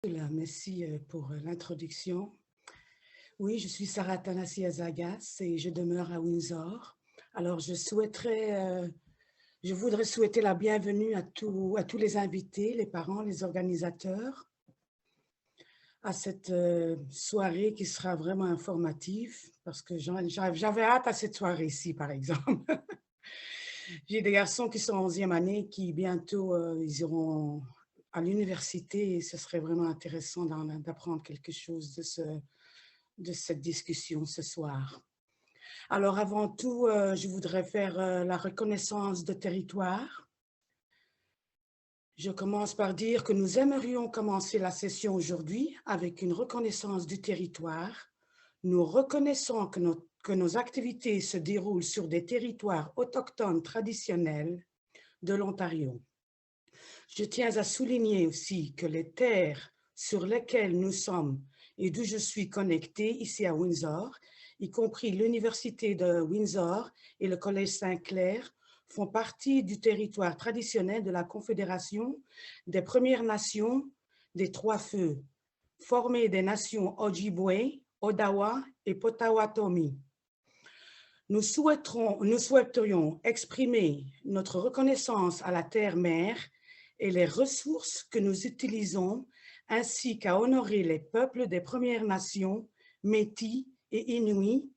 Merci pour l'introduction. Oui, je suis Sarah Thanassia Zagas et je demeure à Windsor. Alors, je voudrais souhaiter la bienvenue à tous les invités, les parents, les organisateurs, à cette soirée qui sera vraiment informative parce que j'avais hâte à cette soirée-ci, par exemple. J'ai des garçons qui sont en 11e année qui bientôt, ils iront à l'université et ce serait vraiment intéressant d'apprendre quelque chose de cette discussion ce soir. Alors avant tout, je voudrais faire la reconnaissance de territoire. Je commence par dire que nous aimerions commencer la session aujourd'hui avec une reconnaissance du territoire. Nous reconnaissons que nos activités se déroulent sur des territoires autochtones traditionnels de l'Ontario. Je tiens à souligner aussi que les terres sur lesquelles nous sommes et d'où je suis connectée ici à Windsor, y compris l'Université de Windsor et le Collège Saint-Clair, font partie du territoire traditionnel de la Confédération des Premières Nations des Trois-Feux, formée des nations Ojibwe, Odawa et Potawatomi. Nous souhaiterions exprimer notre reconnaissance à la Terre-Mère et les ressources que nous utilisons, ainsi qu'à honorer les peuples des Premières Nations, Métis et Inuits,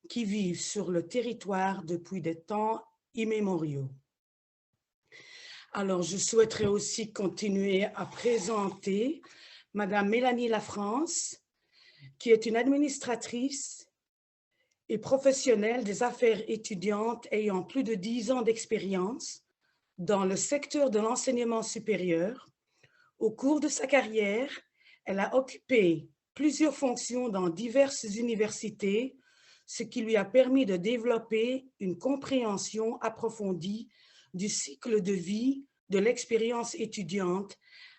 qui vivent sur le territoire depuis des temps immémoriaux. Alors, je souhaiterais aussi continuer à présenter Madame Mélanie Lafrance, qui est une administratrice et professionnelle des affaires étudiantes ayant plus de 10 ans d'expérience dans le secteur de l'enseignement supérieur. Au cours de sa carrière, elle a occupé plusieurs fonctions dans diverses universités, ce qui lui a permis de développer une compréhension approfondie du cycle de vie de l'expérience étudiante,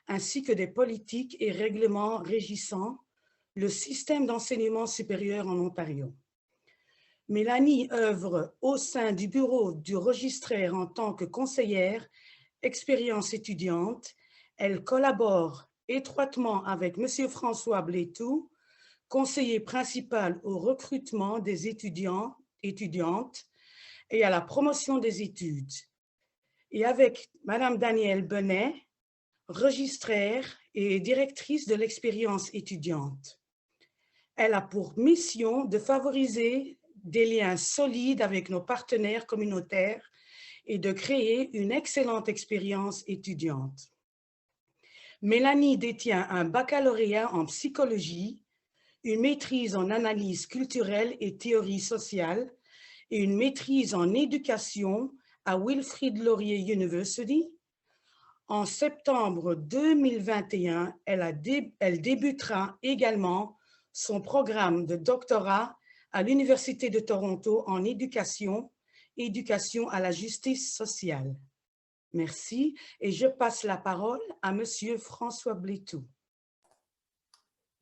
ainsi que des politiques et règlements régissant le système d'enseignement supérieur en Ontario. Mélanie œuvre au sein du bureau du registraire en tant que conseillère expérience étudiante. Elle collabore étroitement avec M. François Blétou, conseiller principal au recrutement des étudiantes et à la promotion des études, et avec Mme Danielle Benet, registraire et directrice de l'expérience étudiante. Elle a pour mission de favoriser des liens solides avec nos partenaires communautaires et de créer une excellente expérience étudiante. Mélanie détient un baccalauréat en psychologie, une maîtrise en analyse culturelle et théorie sociale et une maîtrise en éducation à Wilfrid Laurier University. En septembre 2021, elle débutera également son programme de doctorat à l'Université de Toronto en éducation à la justice sociale. Merci et je passe la parole à Monsieur François Blétou.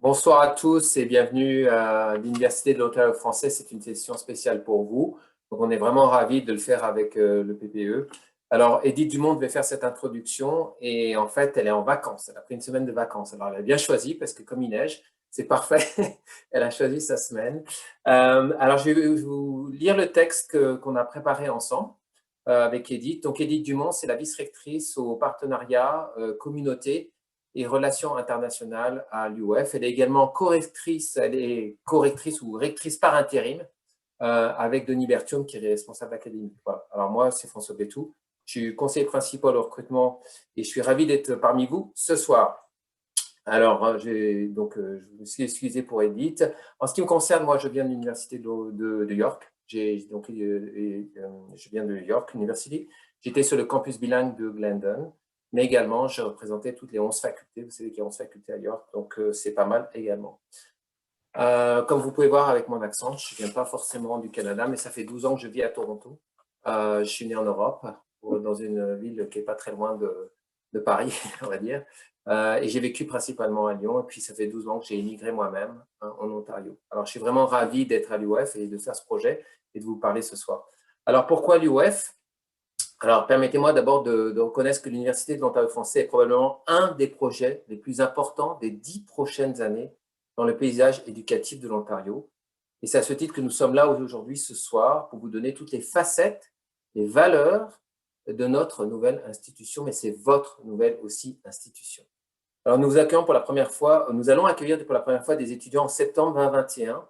Bonsoir à tous et bienvenue à l'Université de l'Ontario français. C'est une session spéciale pour vous. Donc, on est vraiment ravis de le faire avec le PPE. Alors, Edith Dumont devait faire cette introduction et en fait, elle est en vacances. Elle a pris une semaine de vacances. Alors, elle a bien choisi parce que comme il neige, c'est parfait. Elle a choisi sa semaine. Alors, je vais vous lire le texte qu'on a préparé ensemble avec Edith. Donc, Edith Dumont, c'est la vice-rectrice au partenariat communauté et relations internationales à l'UOF. Elle est également correctrice ou rectrice par intérim avec Denis Berthiaume, qui est responsable académique. Voilà. Alors moi, c'est François Blétou. Je suis conseiller principal au recrutement et je suis ravi d'être parmi vous ce soir. Alors, je me suis excusé pour Edith. En ce qui me concerne, moi, je viens de l'Université de York. Je viens de York University. J'étais sur le campus bilingue de Glendon. Mais également, je représentais toutes les 11 facultés. Vous savez qu'il y a 11 facultés à York, donc c'est pas mal également. Comme vous pouvez voir avec mon accent, je ne viens pas forcément du Canada, mais ça fait 12 ans que je vis à Toronto. Je suis né en Europe, dans une ville qui n'est pas très loin de Paris, on va dire. Et j'ai vécu principalement à Lyon, et puis ça fait 12 ans que j'ai immigré moi-même en Ontario. Alors, je suis vraiment ravi d'être à l'UOF et de faire ce projet et de vous parler ce soir. Alors, pourquoi l'UOF ? Alors, permettez-moi d'abord de reconnaître que l'Université de l'Ontario français est probablement un des projets les plus importants des 10 prochaines années dans le paysage éducatif de l'Ontario. Et c'est à ce titre que nous sommes là aujourd'hui, ce soir, pour vous donner toutes les facettes, les valeurs de notre nouvelle institution, mais c'est votre nouvelle aussi institution. Alors, nous accueillons pour la première fois, nous allons accueillir pour la première fois des étudiants en septembre 2021.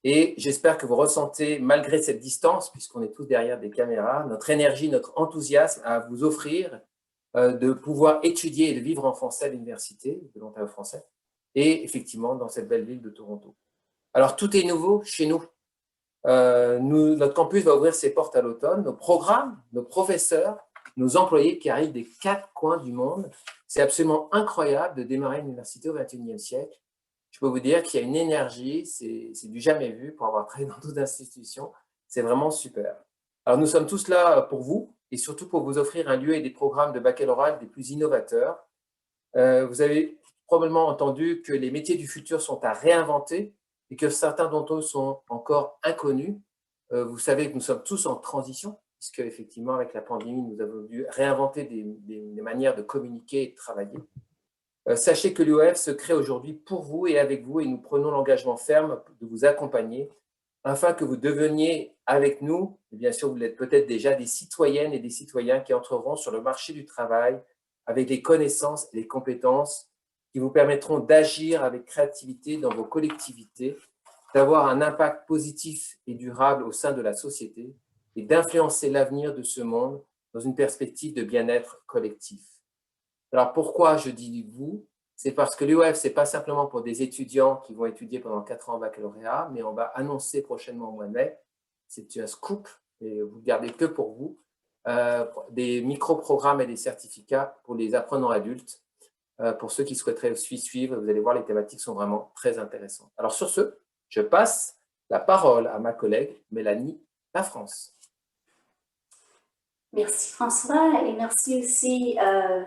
Et j'espère que vous ressentez, malgré cette distance, puisqu'on est tous derrière des caméras, notre énergie, notre enthousiasme à vous offrir de pouvoir étudier et de vivre en français à l'Université de l'Ontario français et effectivement dans cette belle ville de Toronto. Alors, tout est nouveau chez nous. Notre campus va ouvrir ses portes à l'automne. Nos programmes, nos professeurs, nos employés qui arrivent des 4 coins du monde. C'est absolument incroyable de démarrer une université au XXIe siècle. Je peux vous dire qu'il y a une énergie, c'est du jamais vu pour avoir travaillé dans d'autres institutions. C'est vraiment super. Alors, nous sommes tous là pour vous et surtout pour vous offrir un lieu et des programmes de baccalauréat des plus innovateurs. Vous avez probablement entendu que les métiers du futur sont à réinventer et que certains d'entre eux sont encore inconnus. Vous savez que nous sommes tous en transition, puisque effectivement, avec la pandémie, nous avons dû réinventer des manières de communiquer et de travailler. Sachez que l'UOF se crée aujourd'hui pour vous et avec vous, et nous prenons l'engagement ferme de vous accompagner afin que vous deveniez avec nous, et bien sûr, vous l'êtes peut-être déjà, des citoyennes et des citoyens qui entreront sur le marché du travail avec les connaissances et les compétences qui vous permettront d'agir avec créativité dans vos collectivités, d'avoir un impact positif et durable au sein de la société et d'influencer l'avenir de ce monde dans une perspective de bien-être collectif. Alors, pourquoi je dis vous? C'est parce que l'UOF, ce n'est pas simplement pour des étudiants qui vont étudier pendant 4 ans en baccalauréat, mais on va annoncer prochainement au mois de mai, c'est un scoop, et vous ne gardez que pour vous, des micro-programmes et des certificats pour les apprenants adultes. Pour ceux qui souhaiteraient suivre, vous allez voir, les thématiques sont vraiment très intéressantes. Alors, sur ce, je passe la parole à ma collègue Mélanie Lafrance. Merci François et merci aussi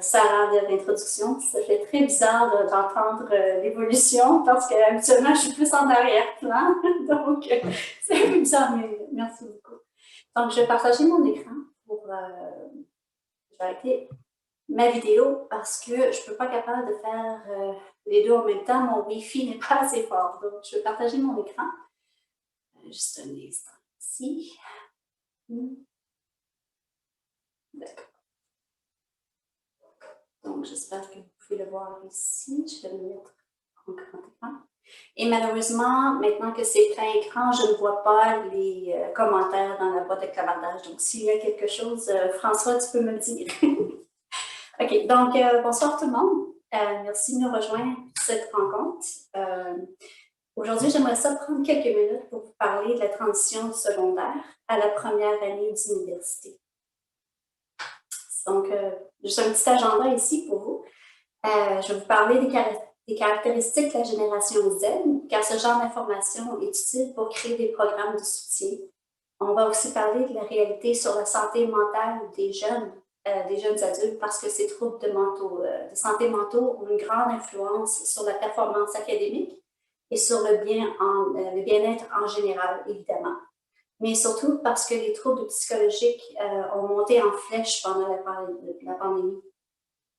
Sarah de l'introduction. Ça fait très bizarre d'entendre l'évolution parce qu'habituellement je suis plus en arrière-plan, donc c'est un peu bizarre, mais merci beaucoup. Donc je vais partager mon écran pour je vais arrêter ma vidéo parce que je ne suis pas capable de faire les deux en même temps. Mon Wi-Fi n'est pas assez fort, donc je vais partager mon écran. Juste un instant ici. D'accord. Donc, j'espère que vous pouvez le voir ici. Je vais le mettre en grand écran. Et malheureusement, maintenant que c'est plein écran, je ne vois pas les commentaires dans la boîte de clavardage. Donc, s'il y a quelque chose, François, tu peux me le dire. OK. Donc, bonsoir tout le monde. Merci de nous rejoindre pour cette rencontre. Aujourd'hui, j'aimerais ça prendre quelques minutes pour vous parler de la transition du secondaire à la première année d'université. Donc, juste un petit agenda ici pour vous. Je vais vous parler des caractéristiques de la génération Z, car ce genre d'information est utile pour créer des programmes de soutien. On va aussi parler de la réalité sur la santé mentale des jeunes adultes, parce que ces troubles de santé mentaux ont une grande influence sur la performance académique et sur le bien-être en général, évidemment. Mais surtout parce que les troubles psychologiques ont monté en flèche pendant la pandémie.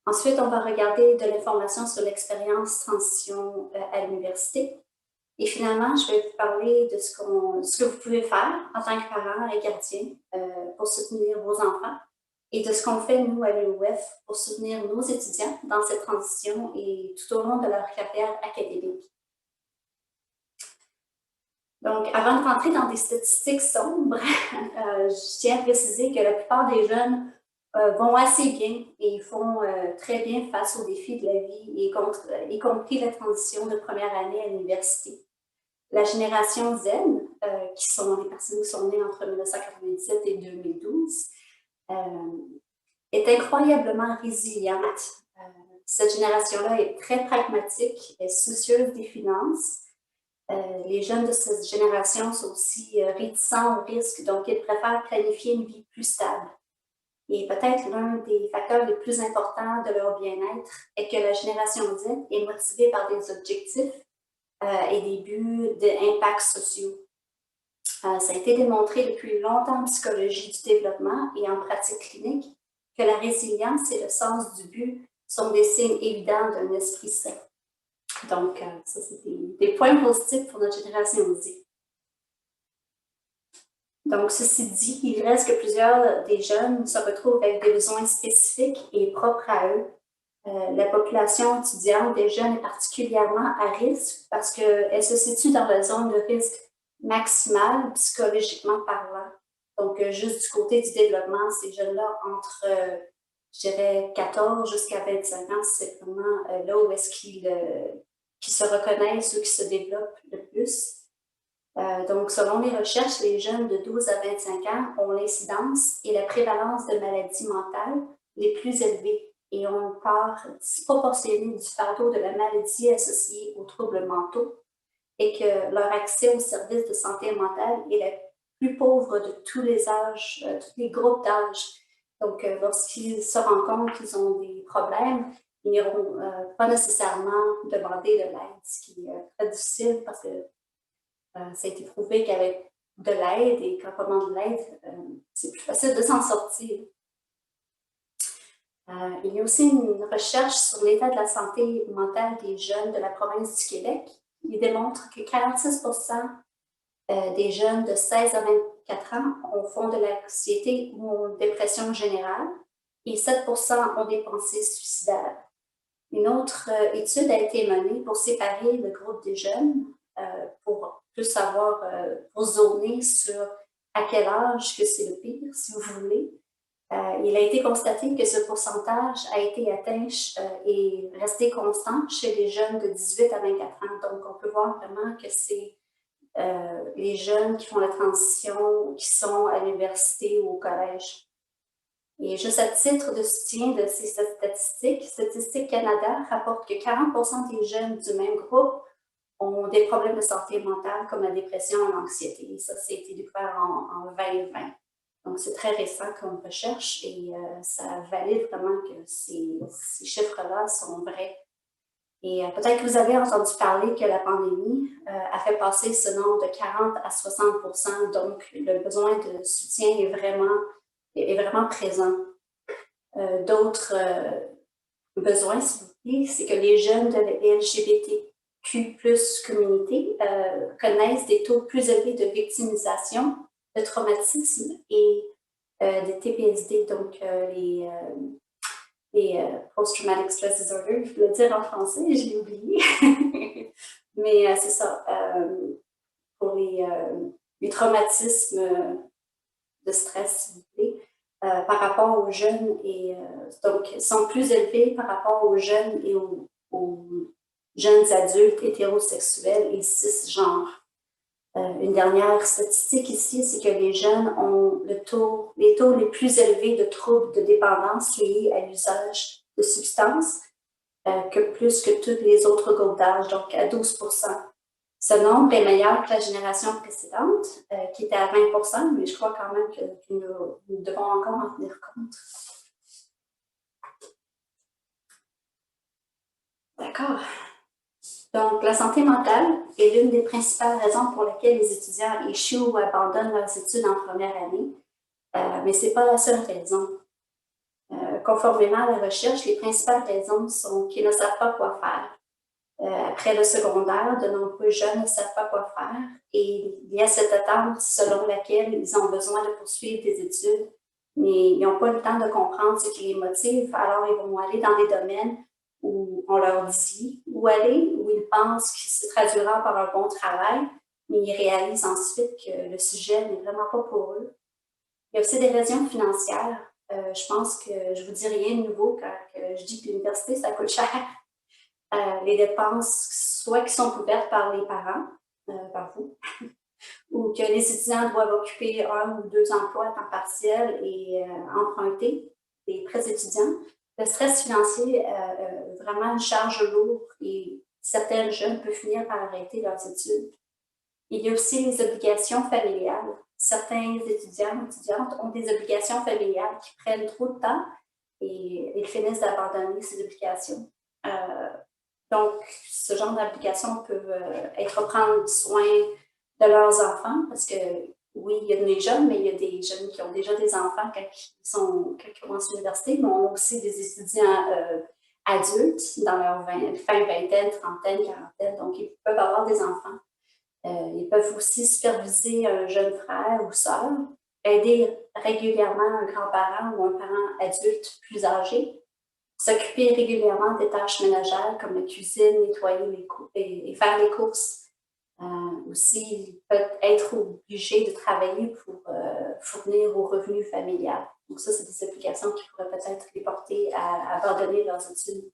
Ensuite, on va regarder de l'information sur l'expérience transition à l'université. Et finalement, je vais vous parler de ce que vous pouvez faire en tant que parents et gardiens pour soutenir vos enfants et de ce qu'on fait, nous, à l'UOF, pour soutenir nos étudiants dans cette transition et tout au long de leur carrière académique. Donc, avant de rentrer dans des statistiques sombres, je tiens à préciser que la plupart des jeunes vont assez bien et font très bien face aux défis de la vie, y compris la transition de première année à l'université. La génération Z, qui sont les personnes qui sont nées entre 1997 et 2012, est incroyablement résiliente. Cette génération-là est très pragmatique, est soucieuse des finances. Les jeunes de cette génération sont aussi réticents au risque, donc ils préfèrent planifier une vie plus stable. Et peut-être l'un des facteurs les plus importants de leur bien-être est que la génération Z est motivée par des objectifs et des buts d'impact sociaux. Ça a été démontré depuis longtemps en psychologie du développement et en pratique clinique que la résilience et le sens du but sont des signes évidents d'un esprit sain. Donc, ça, c'est des points positifs pour notre génération Z. Donc, ceci dit, il reste que plusieurs des jeunes se retrouvent avec des besoins spécifiques et propres à eux. La population étudiante des jeunes est particulièrement à risque parce qu'elle se situe dans la zone de risque maximale, psychologiquement parlant. Donc, juste du côté du développement, ces jeunes-là, entre, je dirais, 14 jusqu'à 25 ans, c'est vraiment là où est-ce qu'ils se reconnaissent ou qui se développent le plus. Donc, selon les recherches, les jeunes de 12 à 25 ans ont l'incidence et la prévalence de maladies mentales les plus élevées et ont une part disproportionnée du fardeau de la maladie associée aux troubles mentaux et que leur accès aux services de santé mentale est la plus pauvre de tous les âges, tous les groupes d'âge. Donc, lorsqu'ils se rendent compte qu'ils ont des problèmes, ils n'iront pas nécessairement demander de l'aide, ce qui est très difficile parce que ça a été prouvé qu'avec de l'aide et quand on demande de l'aide, c'est plus facile de s'en sortir. Il y a aussi une recherche sur l'état de la santé mentale des jeunes de la province du Québec. Il démontre que 46% des jeunes de 16 à 24 ans font de l'anxiété ou une dépression générale et 7% ont des pensées suicidaires. Une autre étude a été menée pour séparer le groupe des jeunes pour plus savoir, pour zoner sur à quel âge que c'est le pire, si vous voulez. Il a été constaté que ce pourcentage a été atteint et resté constant chez les jeunes de 18 à 24 ans. Donc, on peut voir vraiment que c'est les jeunes qui font la transition, qui sont à l'université ou au collège. Et juste à titre de soutien de ces statistiques, Statistique Canada rapporte que 40% des jeunes du même groupe ont des problèmes de santé mentale comme la dépression et l'anxiété. Ça, a été découvert en 2020. Donc, c'est très récent comme recherche et ça valide vraiment que ces chiffres-là sont vrais. Et peut-être que vous avez entendu parler que la pandémie a fait passer ce nombre de 40 à 60%. Donc, le besoin de soutien est vraiment présent. D'autres besoins, s'il vous plaît, c'est que les jeunes de LGBTQ+ communauté connaissent des taux plus élevés de victimisation, de traumatisme et de TPSD, donc les Post-Traumatic Stress Disorder. Je voulais le dire en français, je l'ai oublié. Mais c'est ça, pour les traumatismes de stress, s'il vous plaît, par rapport aux jeunes donc sont plus élevés par rapport aux jeunes et aux jeunes adultes hétérosexuels et cisgenres. Une dernière statistique ici, c'est que les jeunes ont les taux les plus élevés de troubles de dépendance liés à l'usage de substances que plus que tous les autres groupes d'âge, donc à 12%. Ce nombre est meilleur que la génération précédente, qui était à 20%, mais je crois quand même que nous devons encore en tenir compte. D'accord. Donc, la santé mentale est l'une des principales raisons pour lesquelles les étudiants échouent ou abandonnent leurs études en première année, mais ce n'est pas la seule raison. Conformément à la recherche, les principales raisons sont qu'ils ne savent pas quoi faire. Après le secondaire, de nombreux jeunes ne savent pas quoi faire et il y a cette attente selon laquelle ils ont besoin de poursuivre des études, mais ils n'ont pas le temps de comprendre ce qui les motive, alors ils vont aller dans des domaines où on leur dit où aller, où ils pensent qu'il se traduira par un bon travail, mais ils réalisent ensuite que le sujet n'est vraiment pas pour eux. Il y a aussi des raisons financières. Je pense que je ne vous dis rien de nouveau quand je dis que l'université, ça coûte cher. Les dépenses, soit qui sont couvertes par les parents, par vous, ou que les étudiants doivent occuper 1 ou 2 emplois à temps partiel et emprunter des prêts étudiants. Le stress financier est vraiment une charge lourde et certains jeunes peuvent finir par arrêter leurs études. Il y a aussi les obligations familiales. Certains étudiants ou étudiantes ont des obligations familiales qui prennent trop de temps et ils finissent d'abandonner ces obligations. Donc, ce genre d'applications peuvent être prendre soin de leurs enfants, parce que oui, il y a des jeunes, mais il y a des jeunes qui ont déjà des enfants quand ils commencent l'université, mais on a aussi des étudiants adultes dans leur fin vingtaine, trentaine, quarantaine, donc ils peuvent avoir des enfants. Ils peuvent aussi superviser un jeune frère ou sœur, aider régulièrement un grand-parent ou un parent adulte plus âgé, s'occuper régulièrement des tâches ménagères comme la cuisine, nettoyer et faire les courses. Aussi, ils peuvent être obligés de travailler pour fournir au revenu familial. Donc ça, c'est des applications qui pourraient peut-être les porter à abandonner leurs études.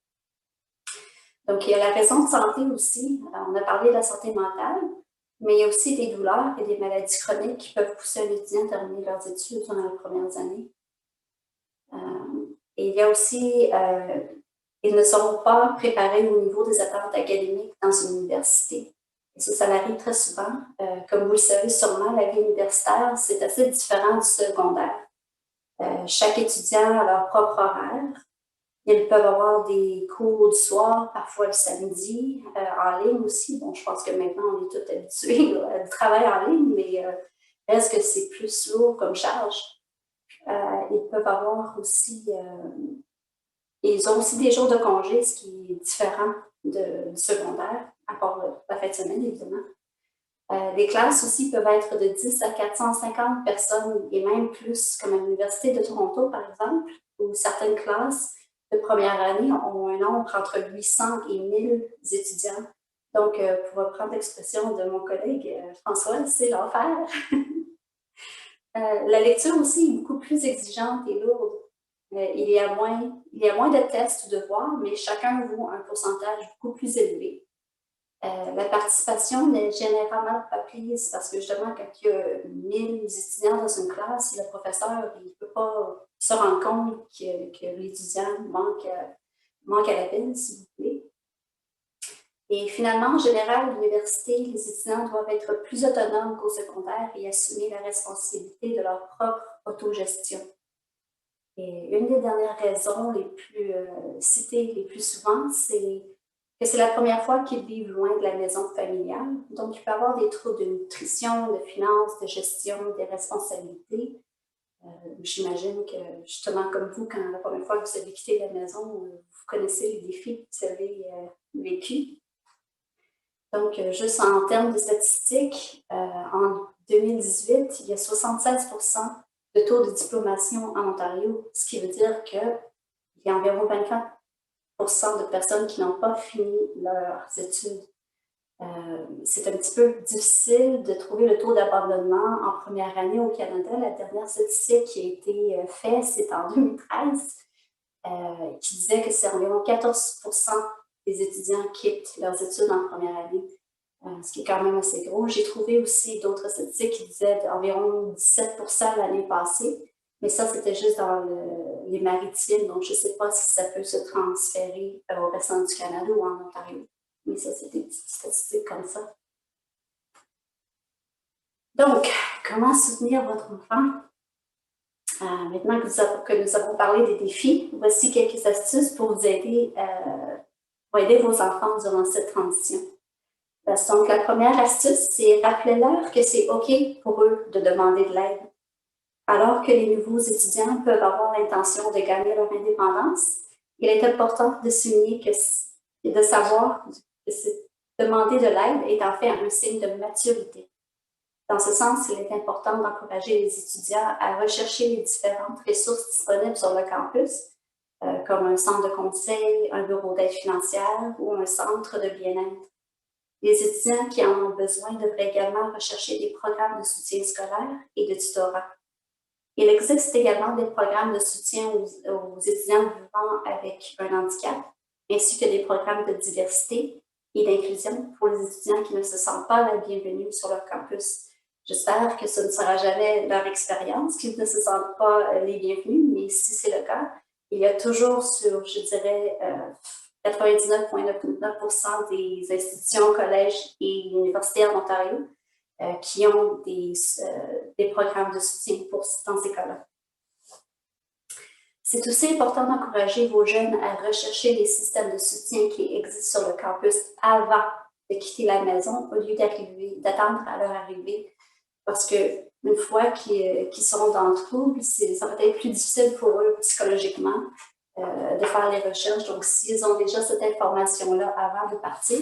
Donc, il y a la raison de santé aussi. On a parlé de la santé mentale, mais il y a aussi des douleurs et des maladies chroniques qui peuvent pousser un étudiant à terminer leurs études dans les premières années. Et il y a aussi, ils ne seront pas préparés au niveau des attentes académiques dans une université. Et ça arrive très souvent. Comme vous le savez sûrement, la vie universitaire, c'est assez différent du secondaire. Chaque étudiant a leur propre horaire. Ils peuvent avoir des cours du soir, parfois le samedi, en ligne aussi. Bon, je pense que maintenant, on est tous habitués au travail en ligne, mais est-ce que c'est plus lourd comme charge? Ils peuvent avoir aussi... ils ont aussi des jours de congé, ce qui est différent du secondaire, à part la fin de semaine, évidemment. Les classes aussi peuvent être de 10 à 450 personnes et même plus, comme à l'Université de Toronto, par exemple, où certaines classes de première année ont un nombre entre 800 et 1000 étudiants. Donc, pour reprendre l'expression de mon collègue François, c'est l'enfer. La lecture aussi est beaucoup plus exigeante et lourde. Il y a moins de tests ou de devoirs, mais chacun vaut un pourcentage beaucoup plus élevé. La participation n'est généralement pas prise parce que justement, quand il y a 1000 étudiants dans une classe, le professeur ne peut pas se rendre compte que l'étudiant manque à l'appel, s'il vous plaît. Et finalement, en général, à l'université, les étudiants doivent être plus autonomes qu'au secondaire et assumer la responsabilité de leur propre autogestion. Et une des dernières raisons les plus citées les plus souvent, c'est que c'est la première fois qu'ils vivent loin de la maison familiale. Donc, il peut y avoir des troubles de nutrition, de finances, de gestion, des responsabilités. J'imagine que, justement, comme vous, quand la première fois que vous avez quitté la maison, vous connaissez les défis que vous avez vécus. Donc, juste en termes de statistiques, en 2018, il y a 76% de taux de diplomation en Ontario, ce qui veut dire qu'il y a environ 24% de personnes qui n'ont pas fini leurs études. C'est un petit peu difficile de trouver le taux d'abandonnement en première année au Canada. La dernière statistique qui a été faite, c'est en 2013, qui disait que c'est environ 14% des étudiants quittent leurs études en première année, ce qui est quand même assez gros. J'ai trouvé aussi d'autres statistiques qui disaient environ 17% l'année passée, mais ça, c'était juste dans les maritimes, donc je ne sais pas si ça peut se transférer au restant du Canada ou en Ontario. Mais ça, c'est des petites statistiques comme ça. Donc, comment soutenir votre enfant? Maintenant que nous avons parlé des défis, voici quelques astuces pour vous aider, vos enfants durant cette transition. Donc, la première astuce, c'est rappelez-leur que c'est OK pour eux de demander de l'aide. Alors que les nouveaux étudiants peuvent avoir l'intention de gagner leur indépendance, il est important de souligner de savoir que demander de l'aide est en fait un signe de maturité. Dans ce sens, il est important d'encourager les étudiants à rechercher les différentes ressources disponibles sur le campus, comme un centre de conseil, un bureau d'aide financière ou un centre de bien-être. Les étudiants qui en ont besoin devraient également rechercher des programmes de soutien scolaire et de tutorat. Il existe également des programmes de soutien aux étudiants vivant avec un handicap, ainsi que des programmes de diversité et d'inclusion pour les étudiants qui ne se sentent pas la bienvenue sur leur campus. J'espère que ce ne sera jamais leur expérience, qu'ils ne se sentent pas les bienvenus, mais si c'est le cas, il y a toujours sur, je dirais, 99,9% des institutions, collèges et universités en Ontario qui ont des programmes de soutien dans ces cas-là. C'est aussi important d'encourager vos jeunes à rechercher les systèmes de soutien qui existent sur le campus avant de quitter la maison au lieu d'attendre à leur arrivée. Parce qu'une fois qu'ils seront dans le trouble, ça va être plus difficile pour eux psychologiquement de faire les recherches. Donc, s'ils ont déjà cette information-là avant de partir,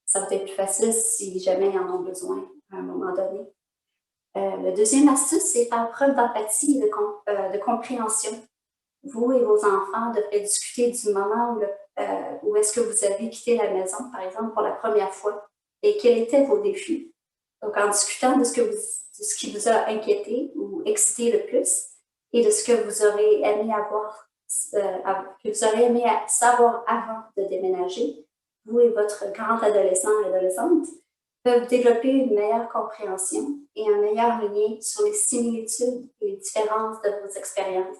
ça va être plus facile si jamais ils en ont besoin à un moment donné. Le deuxième astuce, c'est faire preuve d'empathie et de compréhension. Vous et vos enfants devraient discuter du moment où est-ce que vous avez quitté la maison, par exemple, pour la première fois, et quels étaient vos défis. Donc, en discutant de ce qui vous a inquiété ou excité le plus et de ce que vous aurez aimé savoir avant de déménager, vous et votre grand adolescent et adolescente peuvent développer une meilleure compréhension et un meilleur lien sur les similitudes et les différences de vos expériences.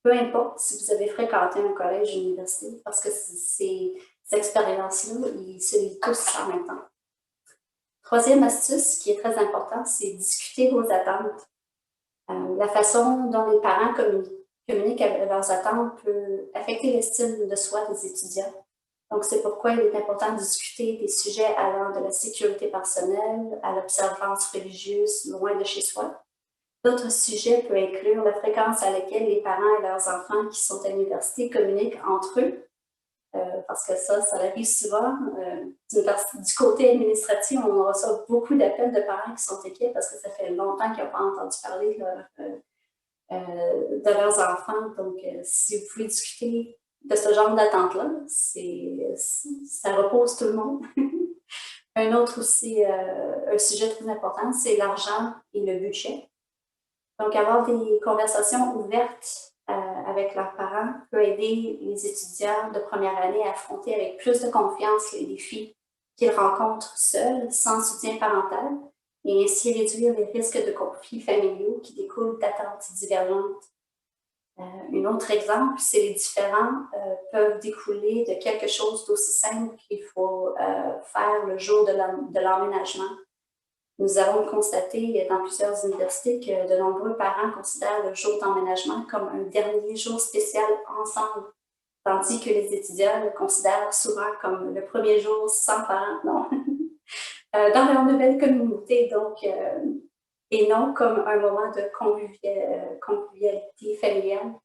Peu importe si vous avez fréquenté un collège ou une université, parce que ces expériences-là, ils se lient tous en même temps. Troisième astuce qui est très importante, c'est discuter vos attentes. La façon dont les parents communiquent avec leurs attentes peut affecter l'estime de soi des étudiants. Donc, c'est pourquoi il est important de discuter des sujets allant de la sécurité personnelle à l'observance religieuse loin de chez soi. D'autres sujets peuvent inclure la fréquence à laquelle les parents et leurs enfants qui sont à l'université communiquent entre eux, parce que ça arrive souvent. Du côté administratif, on reçoit beaucoup d'appels de parents qui sont inquiets parce que ça fait longtemps qu'ils n'ont pas entendu parler de leurs enfants. Donc, si vous pouvez discuter de ce genre d'attente-là, ça repose tout le monde. Un autre aussi, un sujet très important, c'est l'argent et le budget. Donc, avoir des conversations ouvertes avec leurs parents peut aider les étudiants de première année à affronter avec plus de confiance les défis qu'ils rencontrent seuls, sans soutien parental, et ainsi réduire les risques de conflits familiaux qui découlent d'attentes divergentes. Un autre exemple, c'est les différends peuvent découler de quelque chose d'aussi simple qu'il faut faire le jour de l'emménagement. Nous avons constaté dans plusieurs universités que de nombreux parents considèrent le jour d'emménagement comme un dernier jour spécial ensemble, tandis que les étudiants le considèrent souvent comme le premier jour sans parents, non, dans leur nouvelle communauté, donc, et non comme un moment de convivialité familiale.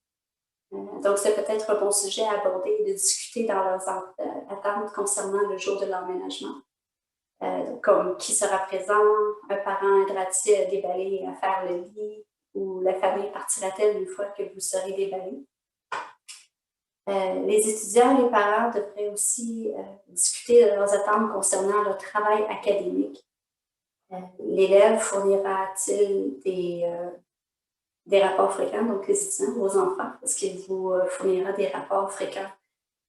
Donc, c'est peut-être un bon sujet à aborder et de discuter dans leurs attentes concernant le jour de l'emménagement. Comme qui sera présent, un parent aidera-t-il à déballer et à faire le lit, ou la famille partira-t-elle une fois que vous serez déballé. Les étudiants et les parents devraient aussi discuter de leurs attentes concernant leur travail académique. L'élève fournira-t-il des rapports fréquents, donc les étudiants, vos enfants, est-ce qu'il vous fournira des rapports fréquents?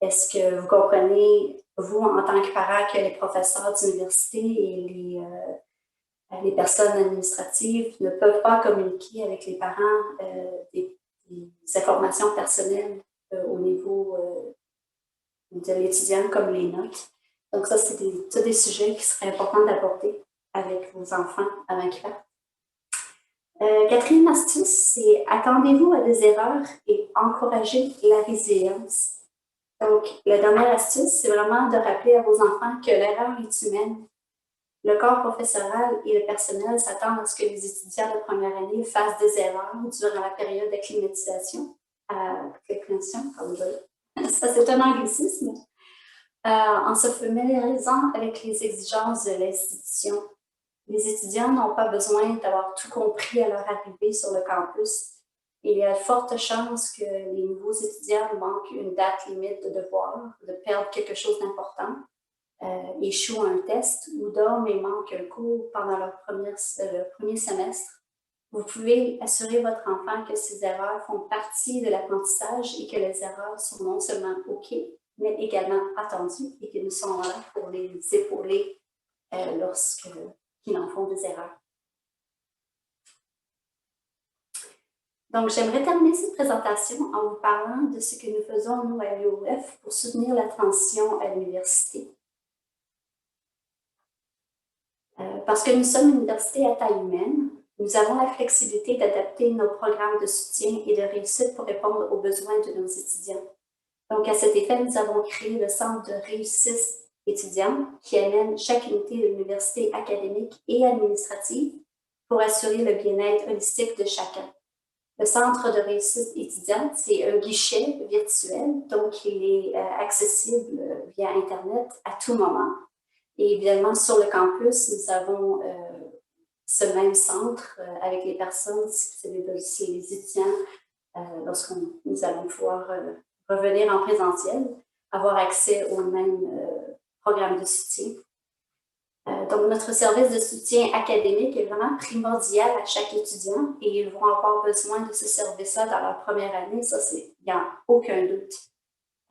Est-ce que vous comprenez, vous, en tant que parent, que les professeurs d'université et les personnes administratives ne peuvent pas communiquer avec les parents des informations personnelles au niveau de l'étudiant, comme les notes? Donc ça, c'est des sujets qui seraient importants d'aborder avec vos enfants avant qu'ils partent. Quatrième astuce, c'est attendez-vous à des erreurs et encouragez la résilience. Donc, la dernière astuce, c'est vraiment de rappeler à vos enfants que l'erreur est humaine. Le corps professoral et le personnel s'attendent à ce que les étudiants de première année fassent des erreurs durant la période d'acclimatisation. Ça, c'est un anglicisme. En se familiarisant avec les exigences de l'institution. Les étudiants n'ont pas besoin d'avoir tout compris à leur arrivée sur le campus. Il y a de fortes chances que les nouveaux étudiants manquent une date limite de devoir, de perdre quelque chose d'important, échouent un test ou dorment et manquent un cours pendant le premier semestre. Vous pouvez assurer votre enfant que ces erreurs font partie de l'apprentissage et que les erreurs sont non seulement OK, mais également attendues et que nous sommes là pour les épauler lorsqu'ils en font des erreurs. Donc, j'aimerais terminer cette présentation en vous parlant de ce que nous faisons, nous, à l'UOF, pour soutenir la transition à l'université. Parce que nous sommes une université à taille humaine, nous avons la flexibilité d'adapter nos programmes de soutien et de réussite pour répondre aux besoins de nos étudiants. Donc, à cet effet, nous avons créé le Centre de réussite étudiants qui amènent chaque unité de l'université académique et administrative pour assurer le bien-être holistique de chacun. Le Centre de réussite étudiante, c'est un guichet virtuel, donc il est accessible via Internet à tout moment. Et évidemment, sur le campus, nous avons ce même centre avec les personnes, si les étudiants, lorsque nous allons pouvoir revenir en présentiel, avoir accès au même programme de soutien. Donc, notre service de soutien académique est vraiment primordial à chaque étudiant et ils vont avoir besoin de ce service-là dans leur première année, ça, il n'y a aucun doute.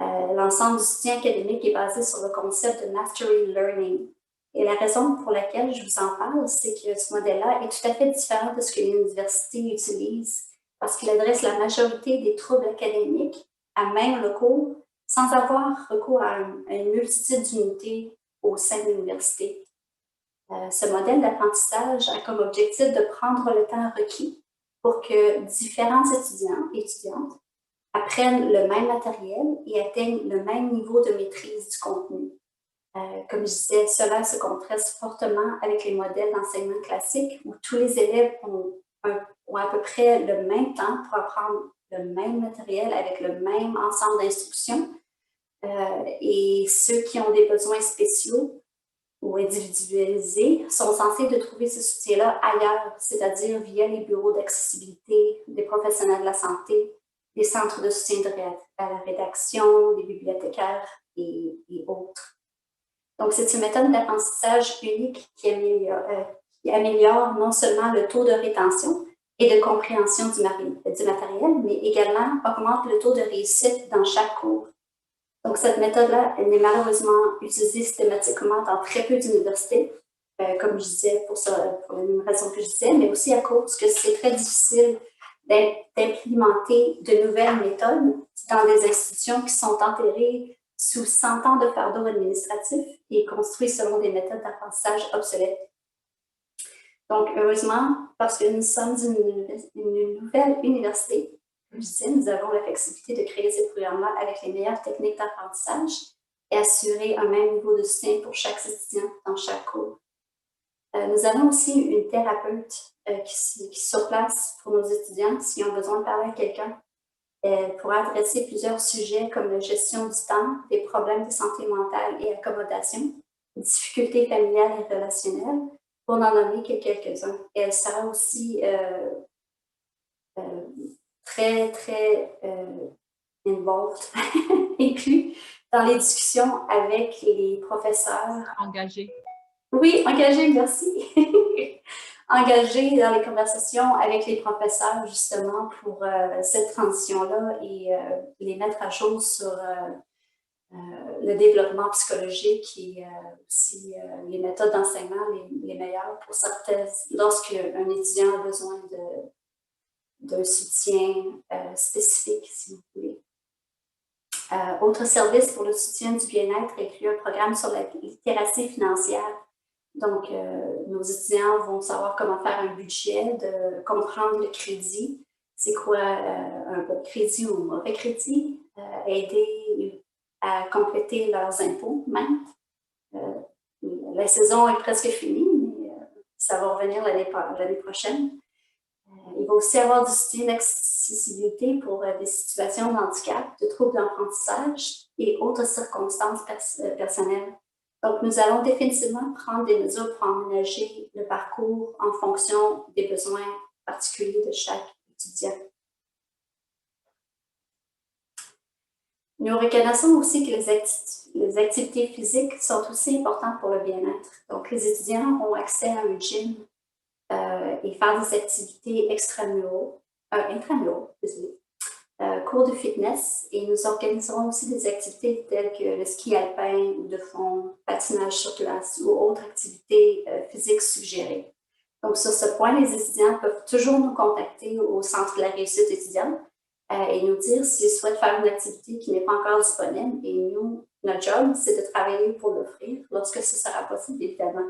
L'ensemble du soutien académique est basé sur le concept de Mastery Learning. Et la raison pour laquelle je vous en parle, c'est que ce modèle-là est tout à fait différent de ce que l'université utilise parce qu'il adresse la majorité des troubles académiques à même le cours sans avoir recours à une multitude d'unités au sein de l'université. Ce modèle d'apprentissage a comme objectif de prendre le temps requis pour que différents étudiants et étudiantes apprennent le même matériel et atteignent le même niveau de maîtrise du contenu. Comme je disais, cela se contraste fortement avec les modèles d'enseignement classique où tous les élèves ont à peu près le même temps pour apprendre le même matériel avec le même ensemble d'instructions. Et ceux qui ont des besoins spéciaux ou individualisés sont censés de trouver ce soutien-là ailleurs, c'est-à-dire via les bureaux d'accessibilité, des professionnels de la santé, des centres de soutien à la rédaction, des bibliothécaires et autres. Donc, c'est une méthode d'apprentissage unique qui améliore non seulement le taux de rétention et de compréhension du matériel, mais également augmente le taux de réussite dans chaque cours. Donc, cette méthode-là, elle n'est malheureusement utilisée systématiquement dans très peu d'universités, comme je disais, pour la même raison que je disais, mais aussi à cause que c'est très difficile d'implémenter de nouvelles méthodes dans des institutions qui sont enterrées sous 100 ans de fardeau administratif et construites selon des méthodes d'apprentissage obsolètes. Donc, heureusement, parce que nous sommes une nouvelle université, comme je disais, nous avons la flexibilité de créer ces programmes-là avec les meilleures techniques d'apprentissage et assurer un même niveau de soutien pour chaque étudiant dans chaque cours. Nous avons aussi une thérapeute qui est sur place pour nos étudiants s'ils ont besoin de parler à quelqu'un pour adresser plusieurs sujets comme la gestion du temps, des problèmes de santé mentale et accommodation, difficultés familiales et relationnelles, pour n'en nommer que quelques-uns. Et elle sera aussi très involved, inclus dans les discussions avec les professeurs. Engagés. Oui, engagés, merci. Engagés dans les conversations avec les professeurs, justement, pour cette transition-là et les mettre à jour sur le développement psychologique et aussi les méthodes d'enseignement les meilleures pour certaines, lorsqu'un étudiant a besoin d'un soutien spécifique, si vous voulez. Autre service pour le soutien du bien-être inclut un programme sur la littératie financière. Donc, nos étudiants vont savoir comment faire un budget, de comprendre le crédit, c'est quoi un bon crédit ou un mauvais crédit, aider à compléter leurs impôts même. La saison est presque finie, mais ça va revenir l'année prochaine. Il va aussi avoir du soutien d'accessibilité pour des situations de handicap, de troubles d'apprentissage et autres circonstances personnelles. Donc, nous allons définitivement prendre des mesures pour aménager le parcours en fonction des besoins particuliers de chaque étudiant. Nous reconnaissons aussi que les activités physiques sont aussi importantes pour le bien-être. Donc, les étudiants ont accès à un gym et faire des activités intramuraux, cours de fitness, et nous organiserons aussi des activités telles que le ski alpin ou de fond, patinage sur glace ou autres activités physiques suggérées. Donc, sur ce point, les étudiants peuvent toujours nous contacter au Centre de la réussite étudiante et nous dire s'ils souhaitent faire une activité qui n'est pas encore disponible. Et nous, notre job, c'est de travailler pour l'offrir lorsque ce sera possible, évidemment.